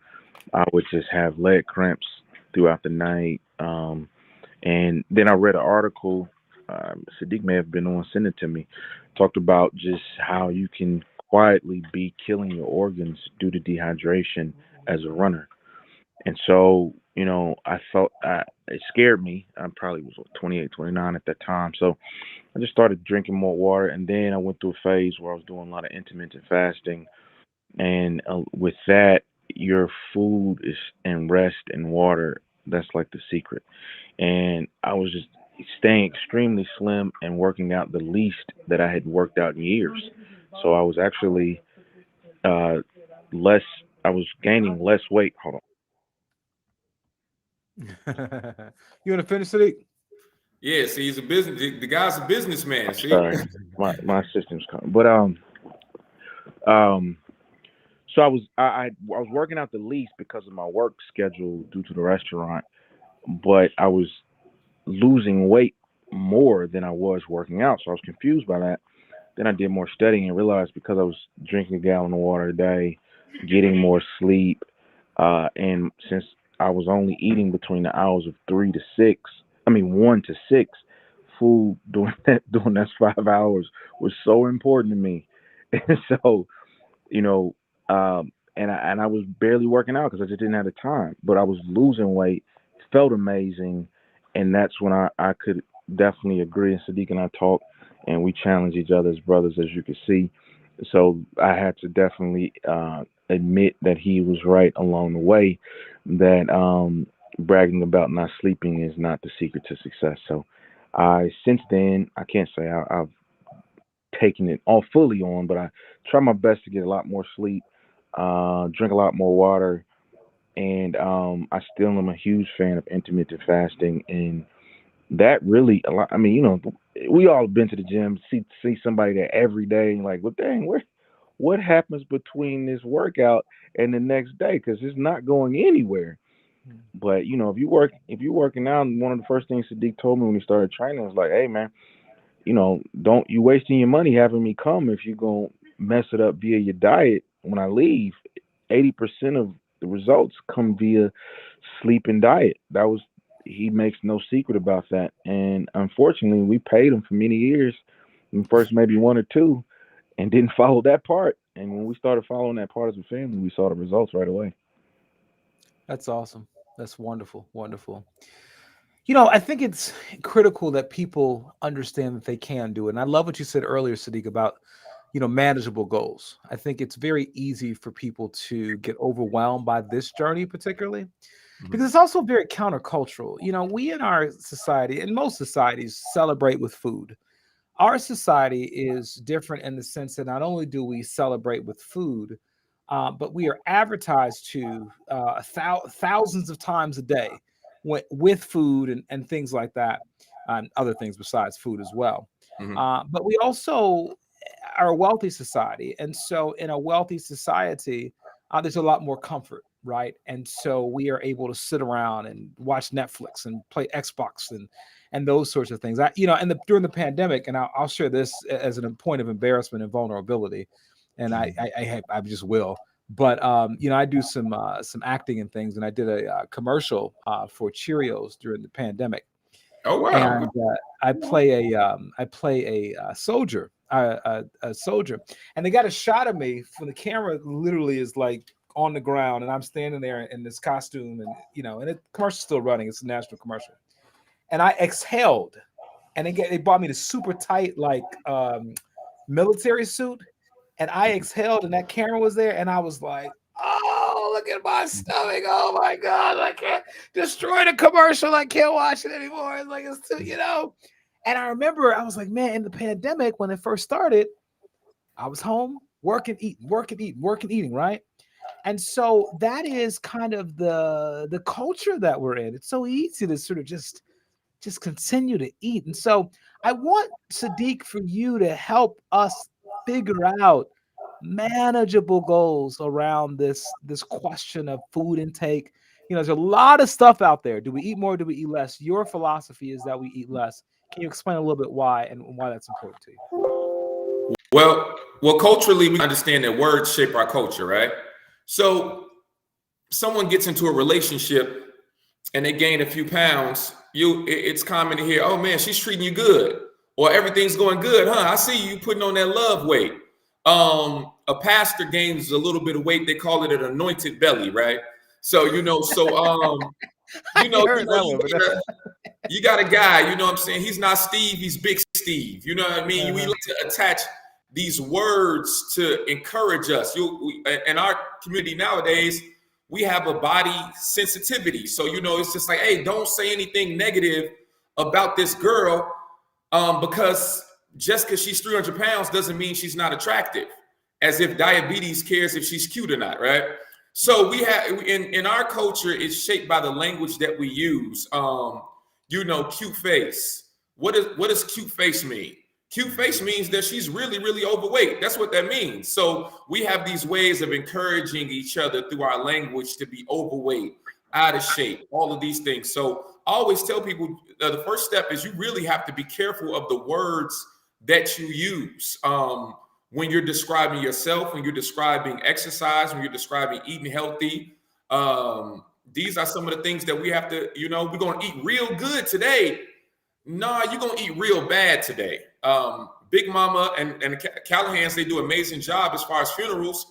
I would just have leg cramps throughout the night. And then I read an article, Siddiqu may have been on, sent it to me, talked about just how you can quietly be killing your organs due to dehydration as a runner. And so, I felt it scared me. I probably was 28, 29 at that time. So I just started drinking more water. And then I went through a phase where I was doing a lot of intermittent fasting. And with that, your food is and rest and water, that's like the secret. And I was just staying extremely slim and working out the least that I had worked out in years. So I was actually less I was gaining less weight. Hold on. You want to finish, Siddiq? Yeah, see, he's a business. The guy's a businessman. See, Sorry, my system's coming. But so I was working out the least because of my work schedule due to the restaurant, but I was losing weight more than I was working out. So I was confused by that. Then I did more studying and realized because I was drinking a gallon of water a day, getting more sleep, and since I was only eating between the hours of 1 to 6, food during that 5 hours was so important to me. And so, you know, and I was barely working out because I just didn't have the time. But I was losing weight, felt amazing, and that's when I could definitely agree. And Siddiq and I talked, and we challenged each other as brothers, as you can see. So I had to definitely admit that he was right along the way. That bragging about not sleeping is not the secret to success. So since then, I can't say I've taken it all fully on, but I try my best to get a lot more sleep, drink a lot more water, and I still am a huge fan of intermittent fasting, and that really a lot. I mean, we all been to the gym, see somebody there every day, and like, well, dang, what happens between this workout and the next day? Because it's not going anywhere. But if you're working out, and one of the first things Siddiq told me when he started training was like, hey man, don't you wasting your money having me come if you're gonna mess it up via your diet. When I leave, 80% of the results come via sleep and diet. He makes no secret about that. And unfortunately, we paid him for many years, and first maybe 1 or 2, and didn't follow that part. And when we started following that part as a family, we saw the results right away. That's awesome. That's wonderful. Wonderful. I think it's critical that people understand that they can do it. And I love what you said earlier, Siddiq, about, manageable goals. I think it's very easy for people to get overwhelmed by this journey, particularly because it's also very countercultural. We in our society, and most societies, celebrate with food. Our society is different in the sense that not only do we celebrate with food, but we are advertised to thousands of times a day with food and things like that, and other things besides food as well. But we also are a wealthy society. And so in a wealthy society, there's a lot more comfort, right? And so we are able to sit around and watch Netflix and play Xbox and those sorts of things. During the pandemic, and I'll share this as a point of embarrassment and vulnerability, and I just will. But I do some acting and things, and I did a commercial for Cheerios during the pandemic. Oh wow! And I play a soldier, a soldier, and they got a shot of me from the camera. Literally is like on the ground, and I'm standing there in this costume, and and the commercial's still running. It's a national commercial, and I exhaled, and they bought me the super tight military suit. And I exhaled, and that camera was there, and I was like, "Oh, look at my stomach! Oh my God, I can't destroy the commercial. I can't watch it anymore. It's like it's too, And I remember I was like, "Man, in the pandemic when it first started, I was home working, eating, right?" And so that is kind of the culture that we're in. It's so easy to sort of just continue to eat, and so I want Siddiq for you to help us figure out manageable goals around this question of food intake. There's a lot of stuff out there. Do we eat more? Do we eat less? Your philosophy is that we eat less. Can you explain a little bit why and why that's important to you? Well, culturally, we understand that words shape our culture, right? So someone gets into a relationship and they gain a few pounds, it's common to hear, oh man, she's treating you good, or everything's going good, huh? I see you putting on that love weight. A pastor gains a little bit of weight, they call it an anointed belly, right? So you got a guy, you know what I'm saying? He's not Steve, he's Big Steve. You know what I mean? We like to attach these words to encourage us. In our community nowadays, we have a body sensitivity. So, it's just like, hey, don't say anything negative about this girl because just because she's 300 pounds doesn't mean she's not attractive, as if diabetes cares if she's cute or not, right? So we have in our culture, it's shaped by the language that we use. Cute face. What does cute face mean? Cute face means that she's really, really overweight. That's what that means. So we have these ways of encouraging each other through our language to be overweight, out of shape, all of these things. So I always tell people the first step is you really have to be careful of the words that you use. When you're describing yourself, when you're describing exercise, when you're describing eating healthy, these are some of the things that we have to, we're going to eat real good today. Nah, you're going to eat real bad today. Big Mama and Callahans, they do an amazing job as far as funerals.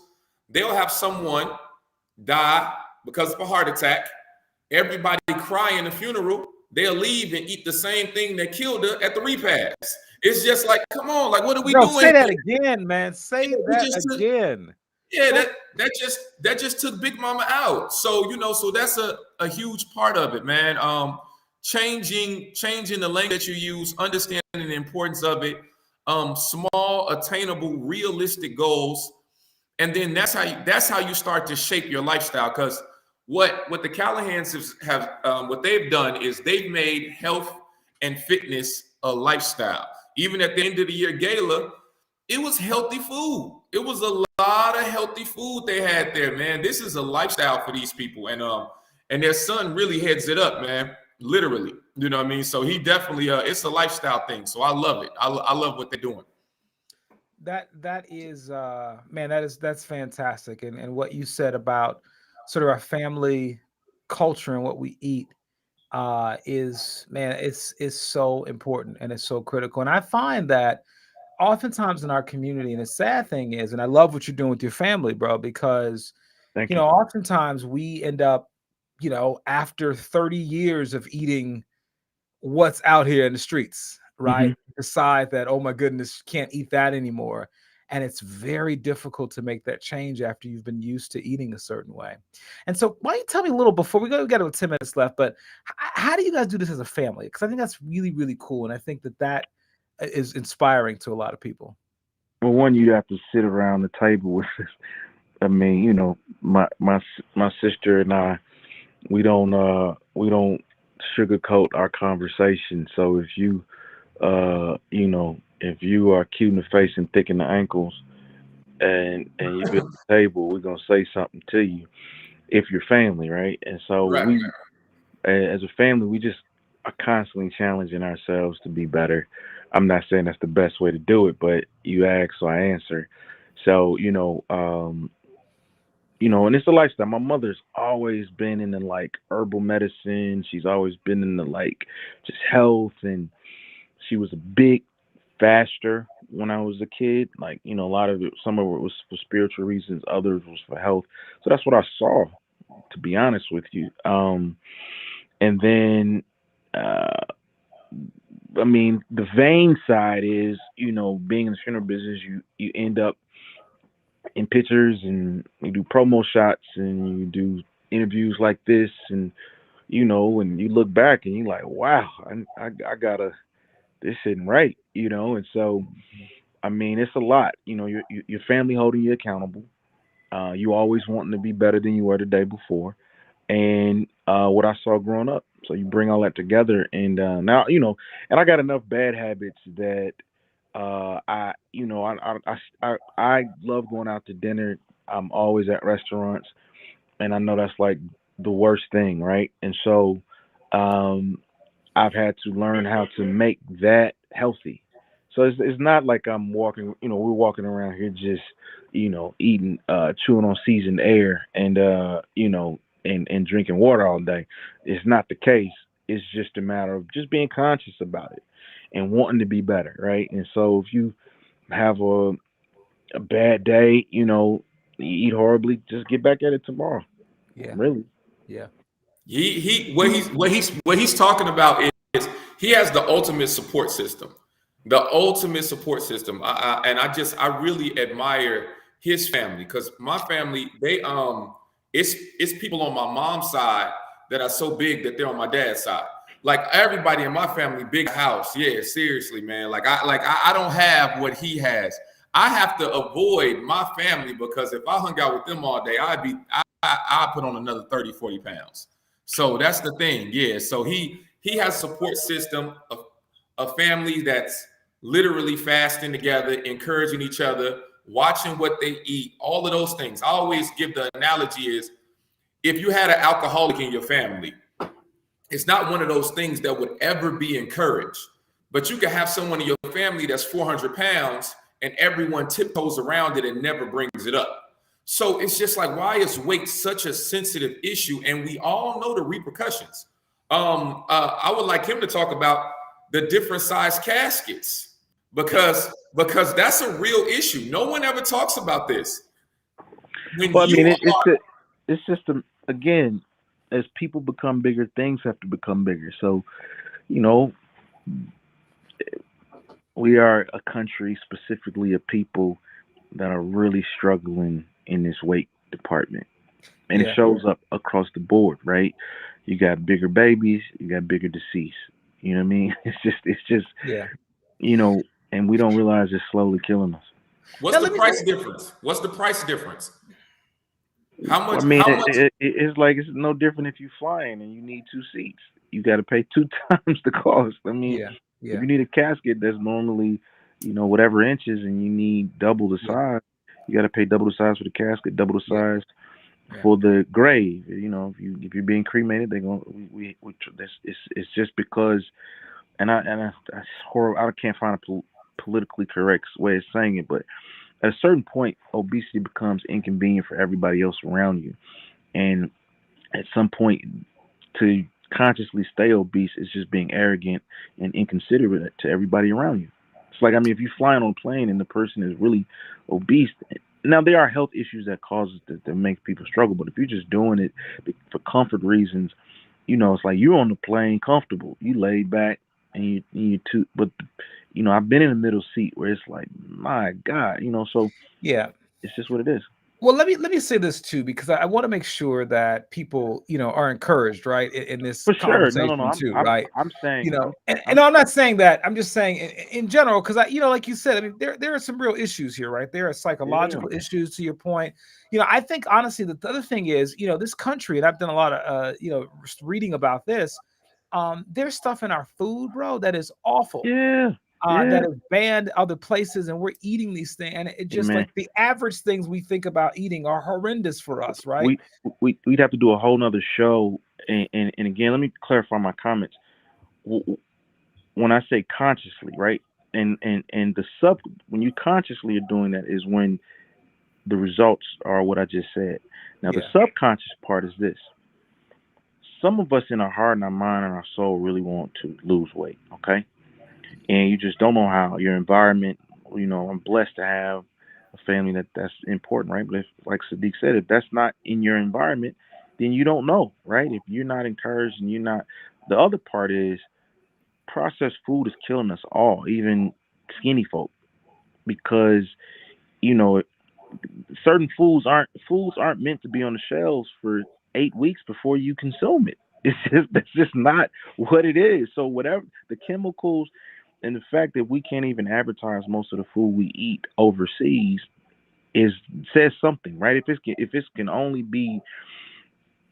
They'll have someone die because of a heart attack. Everybody cry in the funeral. They'll leave and eat the same thing that killed her at the repast. It's just like, come on, like, what are we doing? Say that again, man. Say that again. Yeah, that just took Big Mama out. So, so that's a huge part of it, man. Changing the language that you use, understanding the importance of it, small, attainable, realistic goals. And then that's how you start to shape your lifestyle. Because what the Callahans have what they've done is they've made health and fitness a lifestyle. Even at the end of the year gala, it was healthy food. It was a lot of healthy food they had there, man. This is a lifestyle for these people. And their son really heads it up, man. Literally. You know what I mean? So he definitely it's a lifestyle thing. So I love it. I love what they're doing. That is man, that's fantastic. And what you said about sort of our family culture and what we eat is, man, it's so important and it's so critical. And I find that oftentimes in our community, and the sad thing is, and I love what you're doing with your family, bro, because oftentimes we end up, after 30 years of eating what's out here in the streets, right? Decide that, oh my goodness, can't eat that anymore. And it's very difficult to make that change after you've been used to eating a certain way. And so why don't you tell me a little before we got about 10 minutes left, but how do you guys do this as a family? Because I think that's really, really cool. And I think that is inspiring to a lot of people. Well, one, you have to sit around the table with, I mean, my sister and I, we don't sugarcoat our conversation. So if you, if you are cute in the face and thick in the ankles and you get at the table, we're going to say something to you if you're family, right? And so we, as a family, we just are constantly challenging ourselves to be better. I'm not saying that's the best way to do it, but you ask, so I answer. So, and it's a lifestyle. My mother's always been in the like herbal medicine. She's always been in the like just health, and she was a big faster when I was a kid. Like, a lot of it, some of it was for spiritual reasons, others was for health. So that's what I saw, to be honest with you. And then, I mean, the vain side is, being in the funeral business, you end up in pictures and you do promo shots and you do interviews like this, and and you look back and you're like, wow, I gotta, this isn't right, and so I mean, it's a lot. Your family holding you accountable, you always wanting to be better than you were the day before, and what I saw growing up. So you bring all that together, and now and I got enough bad habits that I love going out to dinner. I'm always at restaurants, and I know that's like the worst thing, right? And so I've had to learn how to make that healthy. So it's not like I'm walking, we're walking around here just, eating, chewing on seasoned air and, and drinking water all day. It's not the case. It's just a matter of just being conscious about it and wanting to be better, right? And so if you have a bad day, you eat horribly, just get back at it tomorrow. Yeah. Really. Yeah. What he's talking about is he has the ultimate support system. The ultimate support system. I really admire his family, because my family, they it's people on my mom's side that are so big that they're on my dad's side. Like everybody in my family, big house. Yeah, seriously, man. I don't have what he has. I have to avoid my family because if I hung out with them all day, I'd I put on another 30, 40 pounds. So that's the thing. Yeah. So he has a support system of a family that's literally fasting together, encouraging each other, watching what they eat, all of those things. I always give the analogy is if you had an alcoholic in your family, it's not one of those things that would ever be encouraged. But you can have someone in your family that's 400 pounds and everyone tiptoes around it and never brings it up. So it's just like, why is weight such a sensitive issue? And we all know the repercussions. I would like him to talk about the different size caskets because that's a real issue. No one ever talks about this. Well, I mean, it's just again, as people become bigger, things have to become bigger. So, you know, we are a country, specifically of people that are really struggling in this weight department. And it shows up across the board, right? You got bigger babies, you got bigger deceased. You know what I mean? It's just you know, and we don't realize it's slowly killing us. What's the price difference? What's the price difference? How much? I mean, how much? it's like it's no different if you're flying and you need 2 seats. You got to pay 2 times the cost. I mean, if you need a casket that's normally, you know, whatever inches, and you need double the size, you got to pay double the size for the casket, double the size for the grave. You know, if you're being cremated, they're gonna it's just because, and that's horrible. I can't find a politically correct way of saying it, but at a certain point, obesity becomes inconvenient for everybody else around you. And at some point, to consciously stay obese is just being arrogant and inconsiderate to everybody around you. It's like, I mean, if you're flying on a plane and the person is really obese, now there are health issues that cause it that make people struggle. But if you're just doing it for comfort reasons, you know, it's like you're on the plane comfortable, you laid back, and but you know, I've been in the middle seat where it's like, my God, you know, so it's just what it is. Well, let me say this too, because I want to make sure that people, you know, are encouraged, right, in this For sure. conversation right? I'm saying, you know, and I'm not saying that. I'm just saying in general, because you know, like you said, I mean, there are some real issues here, right? There are psychological issues, to your point. You know, I think honestly, the other thing is, you know, this country, and I've done a lot of, you know, reading about this. There's stuff in our food, bro, that is awful. That is banned other places, and we're eating these things, and it just like the average things we think about eating are horrendous for us, right? We'd have to do a whole nother show, and again, let me clarify my comments. When I say consciously, right, and when you consciously are doing that is when the results are what I just said. Now the subconscious part is this: some of us in our heart and our mind and our soul really want to lose weight, okay? And you just don't know how. Your environment, you know, I'm blessed to have a family that's important, right? But if, like Siddiqu said, if that's not in your environment, then you don't know, right? If you're not encouraged and you're not, the other part is processed food is killing us all, even skinny folk, because, you know, certain foods aren't meant to be on the shelves for 8 weeks before you consume it. That's just not what it is. So whatever the chemicals and the fact that we can't even advertise most of the food we eat overseas says something, right? If it can only be,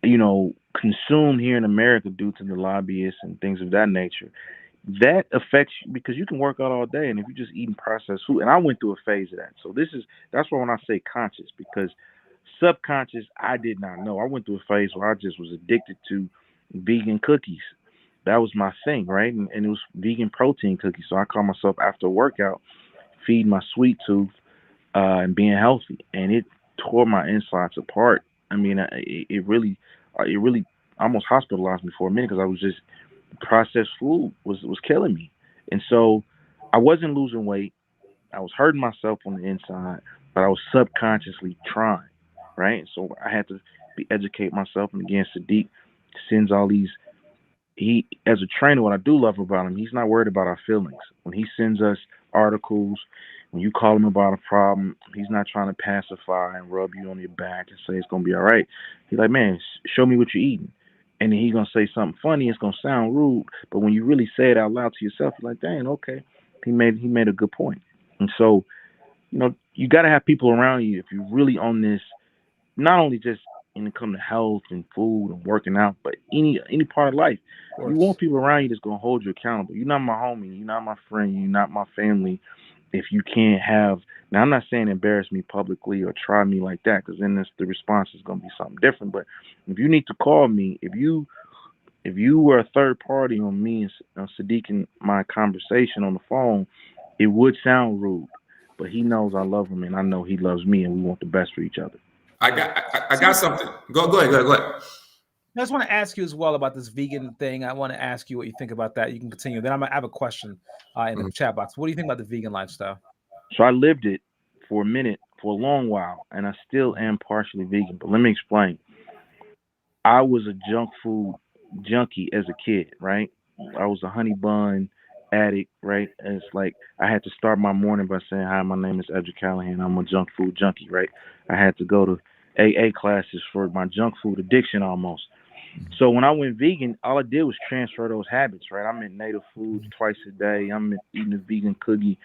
you know, consumed here in America due to the lobbyists and things of that nature, that affects you because you can work out all day, and if you're just eating processed food, and I went through a phase of that. So that's why when I say conscious, because subconscious, I did not know. I went through a phase where I just was addicted to vegan cookies. That was my thing, right? And it was vegan protein cookies. So I call myself after a workout, feed my sweet tooth and being healthy. And it tore my insides apart. I mean, it really almost hospitalized me for a minute because I was just, processed food was killing me. And so I wasn't losing weight. I was hurting myself on the inside, but I was subconsciously trying, right? So I had to educate myself. And again, Siddiqu sends all these. He, as a trainer, what I do love about him, he's not worried about our feelings. When he sends us articles, when you call him about a problem, he's not trying to pacify and rub you on your back and say it's gonna be all right. He's like, man, show me what you're eating, and then he's gonna say something funny. It's gonna sound rude, but when you really say it out loud to yourself, you're like, dang, okay, he made a good point. And so, you know, you got to have people around you if you're really on this, not only just when it comes to health and food and working out, but any part of life, you want people around you that's gonna hold you accountable. You're not my homie, you're not my friend, you're not my family. If you can't have, now I'm not saying embarrass me publicly or try me like that, because then the response is gonna be something different. But if you need to call me, if you were a third party on me and Siddiq and my conversation on the phone, it would sound rude. But he knows I love him, and I know he loves me, and we want the best for each other. I got something. Go ahead. I just want to ask you as well about this vegan thing. I want to ask you what you think about that. You can continue. Then I have a question in the chat box. What do you think about the vegan lifestyle? So I lived it for a minute, for a long while, and I still am partially vegan. But let me explain. I was a junk food junkie as a kid, right? I was a honey bun addict, right? And it's like I had to start my morning by saying, "Hi, my name is Edric Calahan. I'm a junk food junkie," right? I had to go to AA classes for my junk food addiction almost. So when I went vegan, all I did was transfer those habits, right? I'm in native foods twice a day. I'm eating a vegan cookie.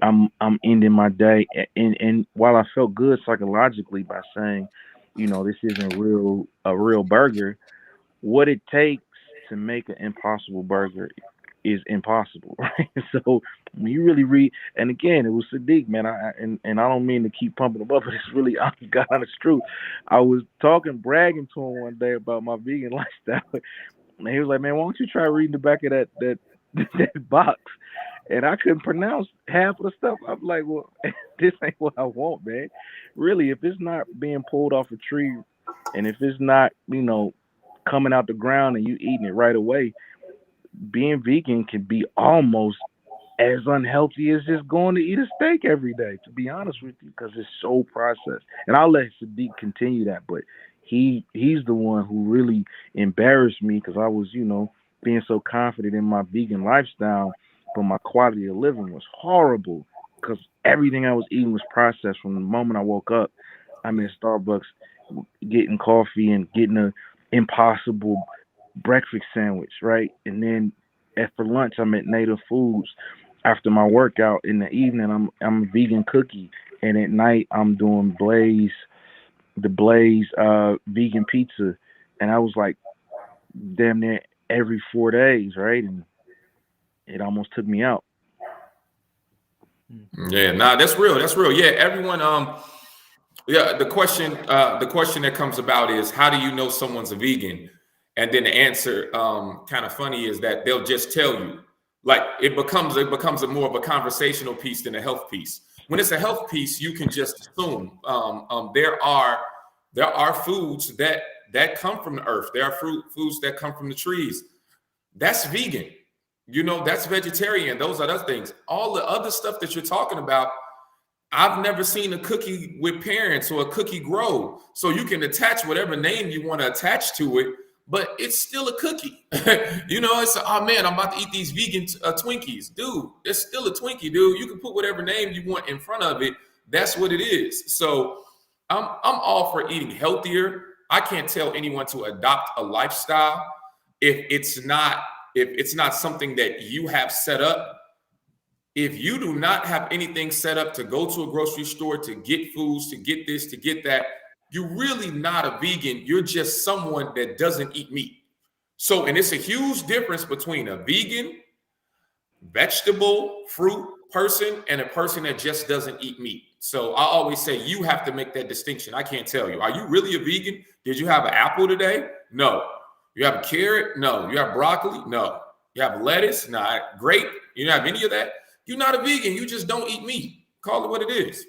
I'm ending my day, and while I felt good psychologically by saying, this isn't a real burger, what it takes to make an impossible burger is impossible, right? So when you really read, and again, it was Siddiq, man. I don't mean to keep pumping him up, but it's really honest truth. I was bragging to him one day about my vegan lifestyle, and he was like, "Man, why don't you try reading the back of that box?" And I couldn't pronounce half of the stuff. I'm like, "Well, this ain't what I want, man. Really, if it's not being pulled off a tree, and if it's not, coming out the ground and you eating it right away, being vegan can be almost as unhealthy as just going to eat a steak every day, to be honest with you, because it's so processed." And I'll let Siddiq continue that, but he's the one who really embarrassed me because I was, being so confident in my vegan lifestyle, but my quality of living was horrible because everything I was eating was processed. From the moment I woke up, I'm in Starbucks getting coffee and getting a impossible breakfast sandwich, right? And then for lunch, I'm at Native Foods. After my workout in the evening, I'm a vegan cookie, and at night I'm doing the Blaze vegan pizza, and I was like damn near every 4 days, right? And it almost took me out. Yeah, that's real. That's real. Yeah, everyone. Yeah, the question that comes about is, how do you know someone's a vegan? And then the answer, kind of funny, is that they'll just tell you. Like it becomes a more of a conversational piece than a health piece. When it's a health piece, you can just assume there are foods that come from the earth. There are foods that come from the trees. That's vegan. That's vegetarian. Those are other things. All the other stuff that you're talking about, I've never seen a cookie with parents or a cookie grow. So you can attach whatever name you want to attach to it, but it's still a cookie. It's, oh man, I'm about to eat these vegan Twinkies. Dude, it's still a Twinkie, dude. You can put whatever name you want in front of it. That's what it is. So I'm all for eating healthier. I can't tell anyone to adopt a lifestyle if it's not something that you have set up. If you do not have anything set up to go to a grocery store, to get foods, to get this, to get that, you're really not a vegan. You're just someone that doesn't eat meat. So, and it's a huge difference between a vegan, vegetable, fruit person and a person that just doesn't eat meat. So I always say you have to make that distinction. I can't tell you. Are you really a vegan? Did you have an apple today? No. You have a carrot? No. You have broccoli? No. You have lettuce? No. Grape? You don't have any of that? You're not a vegan. You just don't eat meat. Call it what it is.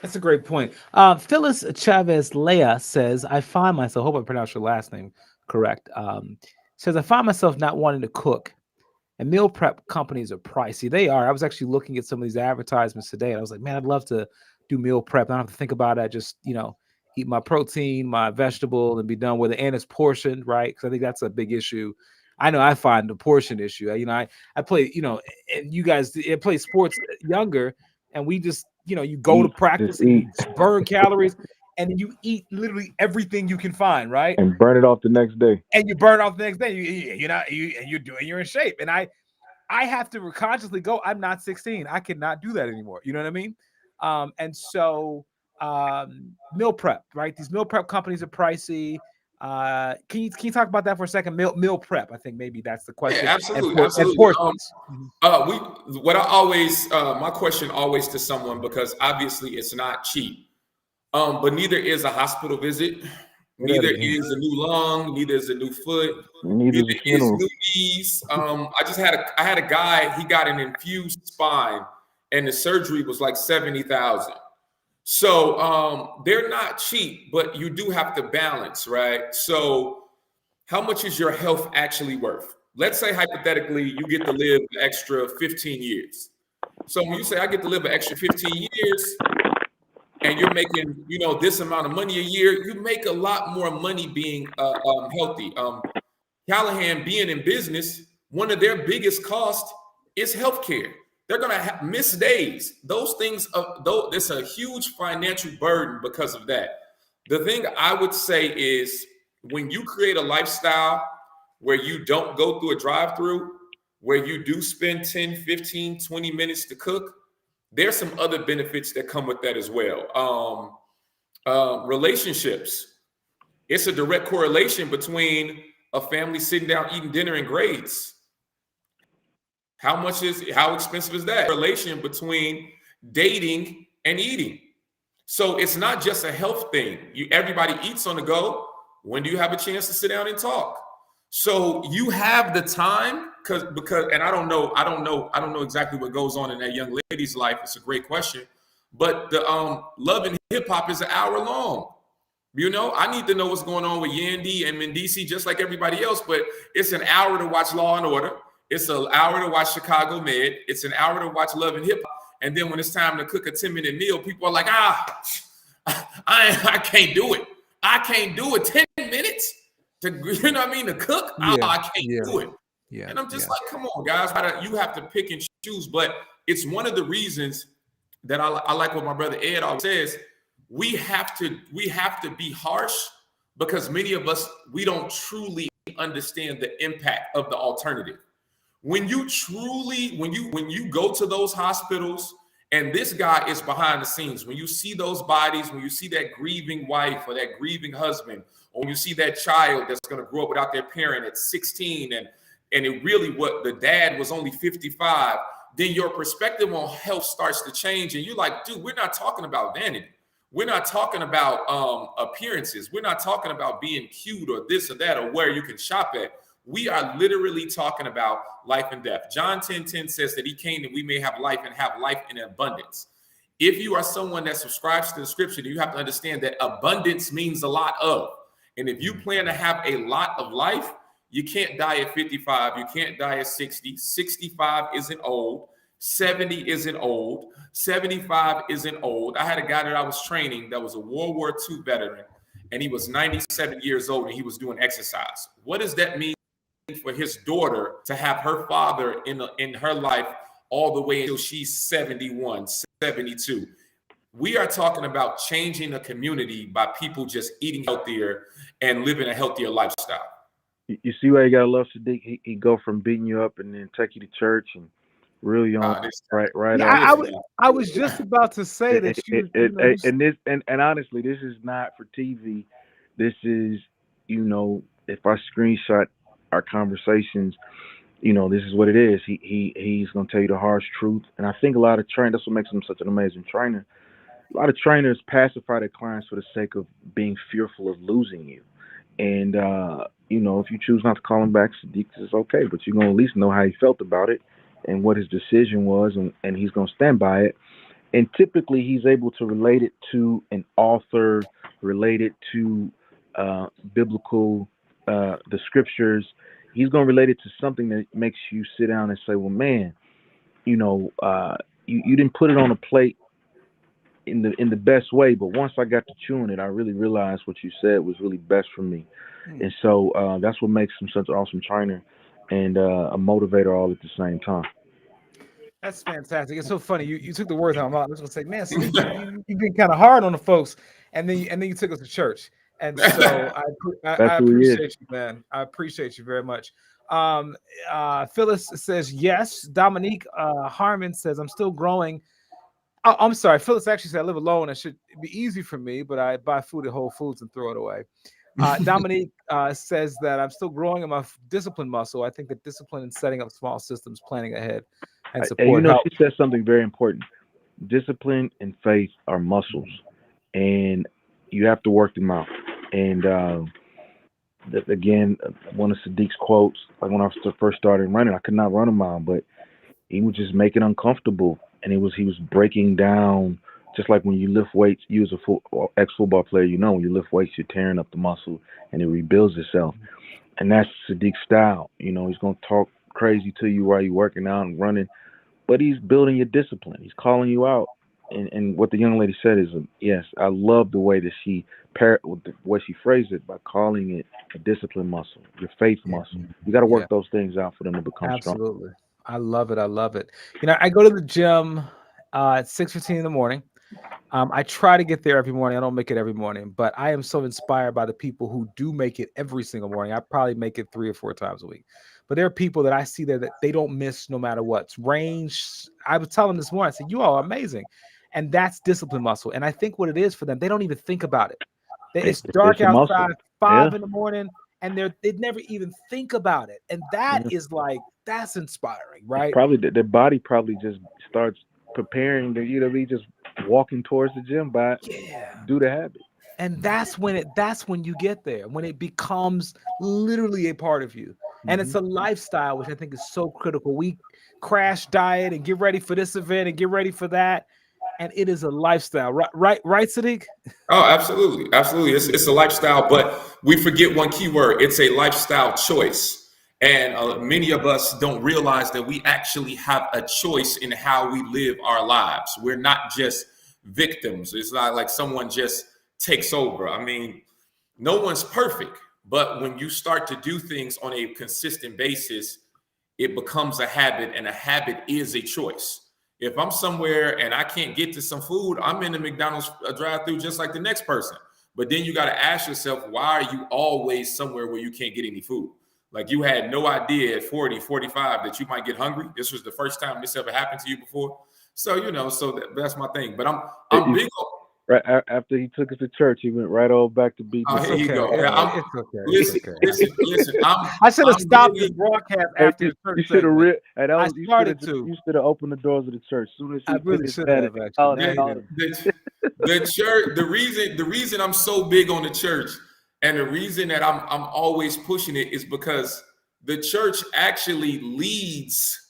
That's a great point. Phyllis Chavez Leah says, I find myself, hope I pronounced your last name correct. Says, I find myself not wanting to cook, and meal prep companies are pricey. They are. I was actually looking at some of these advertisements today, and I was like, man, I'd love to do meal prep. I don't have to think about it. I just, eat my protein, my vegetable, and be done with it. And it's portioned, right? Because I think that's a big issue. I know I find the portion issue. I play, and you guys play sports younger, and we just, you go to practice and you burn calories, and then you eat literally everything you can find, right? And burn it off the next day. And you burn off the next day. You're in shape. And I have to consciously go, I'm not 16. I cannot do that anymore. You know what I mean? And so meal prep, right? These meal prep companies are pricey. Can you talk about that for a second? Meal prep. I think maybe that's the question. Yeah, absolutely, And absolutely. portions. My question always to someone, because obviously it's not cheap, but neither is a hospital visit, neither is a new lung, neither is a new foot, neither is new knees. I had a guy, he got an infused spine, and the surgery was like $70,000. So they're not cheap, but you do have to balance, right? So how much is your health actually worth? Let's say hypothetically you get to live an extra 15 years. So when you say I get to live an extra 15 years and you're making, this amount of money a year, you make a lot more money being healthy. Calahan being in business, one of their biggest costs is healthcare. They're going to miss days. Those things, though, it's a huge financial burden because of that. The thing I would say is when you create a lifestyle where you don't go through a drive-through, where you do spend 10, 15, 20 minutes to cook, there's some other benefits that come with that as well. Relationships. It's a direct correlation between a family sitting down eating dinner and grades. How expensive is that? Relation between dating and eating. So it's not just a health thing. Everybody eats on the go. When do you have a chance to sit down and talk? So you have the time because and I don't know exactly what goes on in that young lady's life. It's a great question. But the Love and Hip Hop is an hour long. I need to know what's going on with Yandy and Mendici just like everybody else, but it's an hour to watch Law and Order. It's an hour to watch Chicago Med. It's an hour to watch Love and Hip Hop. And then when it's time to cook a 10-minute meal, people are like, I can't do it. I can't do it. 10 minutes to, to cook. Yeah, I can't do it. Yeah. And I'm just like, come on, guys. You have to pick and choose. But it's one of the reasons that I like what my brother Ed always says. We have to be harsh because many of us, we don't truly understand the impact of the alternative. When you go to those hospitals and this guy is behind the scenes, when you see those bodies, when you see that grieving wife or that grieving husband, or when you see that child that's going to grow up without their parent at 16 and it really what the dad was only 55, then your perspective on health starts to change. And you're like, dude, we're not talking about vanity. We're not talking about appearances. We're not talking about being cute or this or that or where you can shop at. We are literally talking about life and death. John 10:10 says that he came that we may have life and have life in abundance. If you are someone that subscribes to the scripture, you have to understand that abundance means a lot of. And if you plan to have a lot of life, you can't die at 55. You can't die at 60. 65 isn't old. 70 isn't old. 75 isn't old. I had a guy that I was training that was a World War II veteran, and he was 97 years old, and he was doing exercise. What does that mean for his daughter to have her father in her life all the way until she's 71, 72? We are talking about changing a community by people just eating healthier and living a healthier lifestyle. You see why you gotta love Siddiqu? He go from beating you up and then take you to church and really on right. Yeah, I was just about to say that and honestly, this is not for TV. This is, if I screenshot our conversations, this is what it is. He's gonna tell you the harsh truth, and I think a lot of trainers, that's what makes him such an amazing trainer. A lot of trainers pacify their clients for the sake of being fearful of losing you. And if you choose not to call him back, Siddiqu, is okay, but you're gonna at least know how he felt about it and what his decision was, and he's gonna stand by it. And typically he's able to relate it to an author, relate it to biblical the scriptures. He's gonna relate it to something that makes you sit down and say, well, man, you didn't put it on a plate in the best way, but once I got to chewing it, I really realized what you said was really best for me. And so that's what makes him such an awesome trainer and a motivator all at the same time. That's fantastic. It's so funny. You took the words out of my mouth. I was gonna say, man, so you've been kind of hard on the folks, and then you took us to church. And so I appreciate you, man. I appreciate you very much. Phyllis says yes. Dominique Harmon says, I'm still growing. Oh, I'm sorry. Phyllis actually said I live alone. It should be easy for me, but I buy food at Whole Foods and throw it away. Dominique says that I'm still growing in my discipline muscle. I think that discipline in setting up small systems, planning ahead, and support help. She said something very important. Discipline and faith are muscles, and you have to work them out. And again, one of Siddiqu's quotes, like when I first started running, I could not run a mile, but he would just make it uncomfortable, and he was breaking down. Just like when you lift weights, you as a ex-football player, when you lift weights, you're tearing up the muscle and it rebuilds itself. And that's Siddiqu's style. He's going to talk crazy to you while you're working out and running, but he's building your discipline. He's calling you out. And what the young lady said is, yes, I love the way that she phrased it by calling it a discipline muscle, your faith muscle. You got to work those things out for them to become strong. Absolutely. I love it. I love it. I go to the gym at 6:15 in the morning. I try to get there every morning. I don't make it every morning, but I am so inspired by the people who do make it every single morning. I probably make it 3 or 4 times a week. But there are people that I see there that they don't miss no matter what. Range. I was telling them this morning, I said, you all are amazing. And that's discipline muscle. And I think what it is for them, they don't even think about it. It's dark outside, 5 in the morning, and they never even think about it. And that is that's inspiring, right? Probably their body probably just starts preparing to be just walking towards the gym do the habit. And that's when you get there, when it becomes literally a part of you. And it's a lifestyle, which I think is so critical. We crash diet and get ready for this event and get ready for that. And it is a lifestyle, right, Siddiq? Oh, absolutely. It's a lifestyle, but we forget one key word. It's a lifestyle choice. And many of us don't realize that we actually have a choice in how we live our lives. We're not just victims. It's not like someone just takes over. I mean, no one's perfect, but when you start to do things on a consistent basis, it becomes a habit, and a habit is a choice. If I'm somewhere and I can't get to some food, I'm in the McDonald's drive-thru just like the next person. But then you got to ask yourself, why are you always somewhere where you can't get any food? Like you had no idea at 40, 45 that you might get hungry. This was the first time this ever happened to you before. So, that's my thing. But I'm big on. Right after he took us to church, he went right on back to beat. Here you go. It's okay. Listen. I should have stopped this broadcast after the church. You should have. You should have opened the doors of the church as soon as I really should have. The church. The reason I'm so big on the church, and the reason that I'm always pushing it, is because the church actually leads.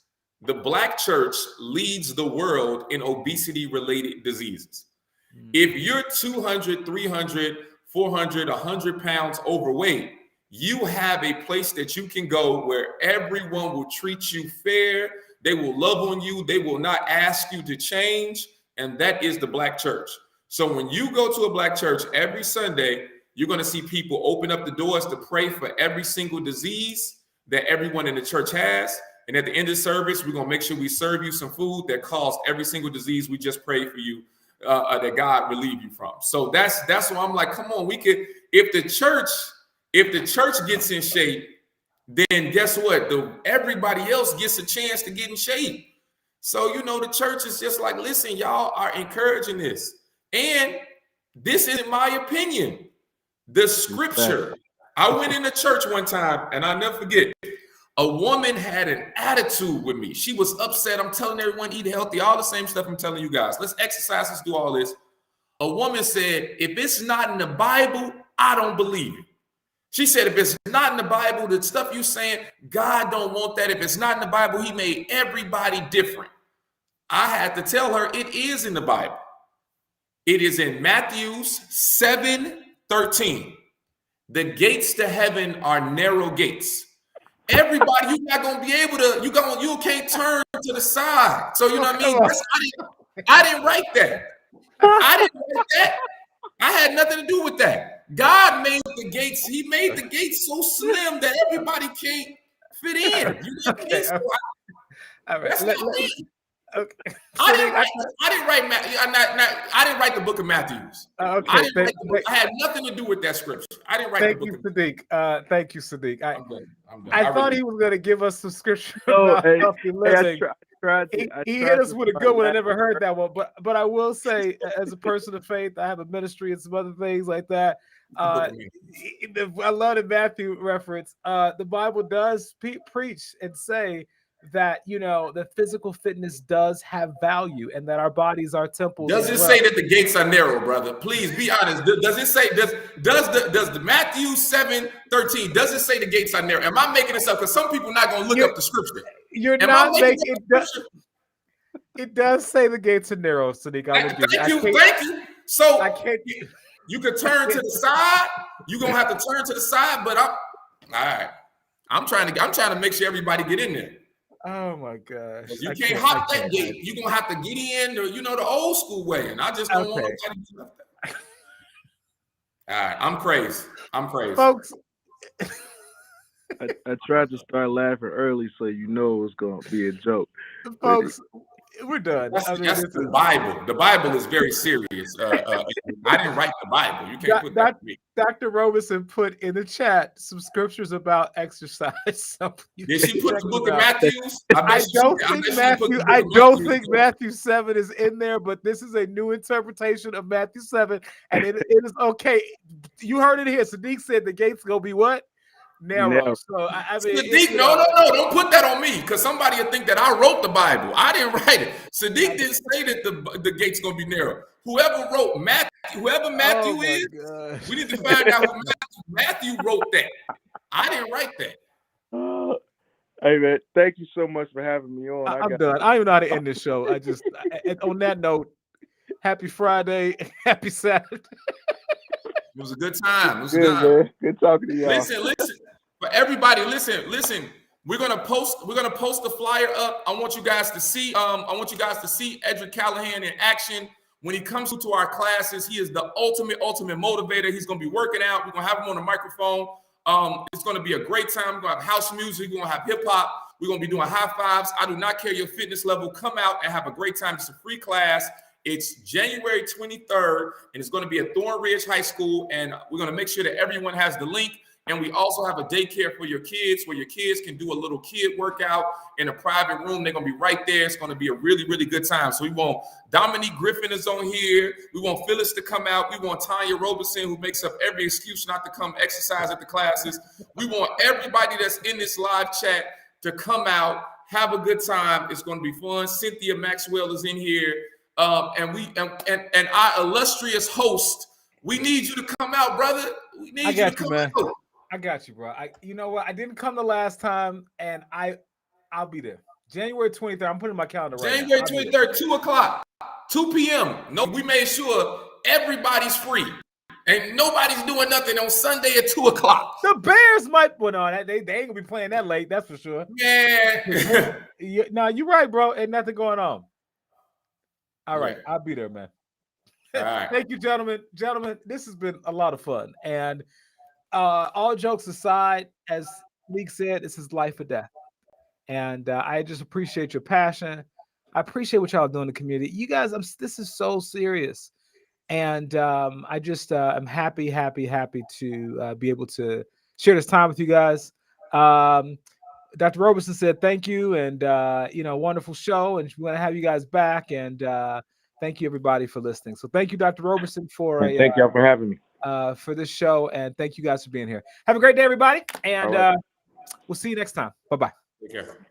The Black church leads the world in obesity-related diseases. If you're 200, 300, 400, 100 pounds overweight, you have a place that you can go where everyone will treat you fair. They will love on you. They will not ask you to change. And that is the Black church. So when you go to a Black church every Sunday, you're going to see people open up the doors to pray for every single disease that everyone in the church has. And at the end of the service, we're going to make sure we serve you some food that caused every single disease we just prayed for you. That God relieve you from. So that's why I'm like, come on, we could. If the church gets in shape, then guess what? Everybody else gets a chance to get in shape. So the church is just like, listen, y'all are encouraging this, and this isn't my opinion. The scripture. I went into church one time, and I'll never forget. A woman had an attitude with me. She was upset. I'm telling everyone, eat healthy, all the same stuff I'm telling you guys. Let's exercise, let's do all this. A woman said, if it's not in the Bible, I don't believe it. She said, if it's not in the Bible, the stuff you saying, God don't want that. If it's not in the Bible, he made everybody different. I had to tell her it is in the Bible. It is in Matthew 7:13. The gates to heaven are narrow gates. Everybody, you're not gonna be able to. You can't turn to the side. So you know what I mean. I didn't write that. I had nothing to do with that. God made the gates. He made the gates so slim that everybody can't fit in. I didn't write the book of Matthew. I had nothing to do with that scripture. I didn't write the book. Siddiq. Thank you, Siddiq. I'm done. I thought he was going to give us some scripture Oh, about healthy living. tried He to. hit us with a good one. I never heard that one, but I will say, as a person of faith, I have a ministry and some other things like that. I love the Matthew reference. The Bible does preach and say that the physical fitness does have value, and that our bodies are temples. Does it say that the gates are narrow, brother? Please be honest. Does it say does the Matthew 7:13? Does it say the gates are narrow? Am I making this up? Because some people are not going to look up the scripture. You're not making it. Does say the gates are narrow, Siddiqu. Thank you. So I can't. You could turn to the side. You're gonna have to turn to the side, but all right. I'm trying to make sure everybody get in there. Oh my gosh! You can't hop that gate. You're gonna have to get in, the old school way, and I just don't want nobody to do that. All right, I'm crazy, folks. I tried to start laughing early, so it was gonna be a joke. Folks, we're done. That's the Bible. The Bible is very serious. I didn't write the Bible. You can't put that. Dr. Roberson put in the chat some scriptures about exercise. Did she put the book of Matthews? I don't think Matthew 7 is in there, but this is a new interpretation of Matthew 7, and it is okay. You heard it here. Siddiqu said the gates gonna be what? Narrow. So I mean, Siddiqu, no, don't put that on me, because somebody will think that I wrote the Bible. I didn't write it. Siddiqu didn't say that the gate's gonna be narrow. Whoever Matthew is, we need to find out who Matthew wrote that. I didn't write that. Hey man, thank you so much for having me on. I'm done. I don't even know how to end this show. On that note, happy Friday, happy Saturday. It was a good time. Good talking to y'all. Listen. For everybody, listen. We're gonna post the flyer up. I want you guys to see Edric Calahan in action when he comes to our classes. He is the ultimate motivator. He's gonna be working out. We're gonna have him on the microphone. It's gonna be a great time. We're gonna have house music. We're gonna have hip hop. We're gonna be doing high fives. I do not care your fitness level. Come out and have a great time. It's a free class. It's January 23rd, and it's going to be at Thornridge High School, and we're going to make sure that everyone has the link. And we also have a daycare for your kids, where your kids can do a little kid workout in a private room. They're going to be right there. It's going to be a really, really good time. So we want Dominique Griffin is on here. We want Phyllis to come out. We want Tonya Roberson, who makes up every excuse not to come exercise at the classes. We want everybody that's in this live chat to come out, have a good time. It's going to be fun. Cynthia Maxwell is in here. And our illustrious host, we need you to come out, brother. We need you to come out. I got you, bro. You know what? I didn't come the last time, and I'll be there. January 23rd. I'm putting my calendar right January 23rd, 2 o'clock, 2 p.m. No, we made sure everybody's free. And nobody's doing nothing on Sunday at 2 o'clock. The Bears might put on. They ain't gonna be playing that late, that's for sure. Yeah. No, you're right, bro. Ain't nothing going on. All right, I'll be there, man. All right. Thank you, gentlemen. Gentlemen, this has been a lot of fun. And all jokes aside, as Leek said, this is life or death. And I just appreciate your passion. I appreciate what y'all do in the community. You guys, this is so serious. And I just am happy to be able to share this time with you guys. Dr. Roberson said thank you, and wonderful show, and we want to have you guys back. And thank you everybody for listening. So thank you, Dr. Roberson, thank y'all for having me for this show, and thank you guys for being here. Have a great day, everybody, and we'll see you next time. Bye-bye. Take care.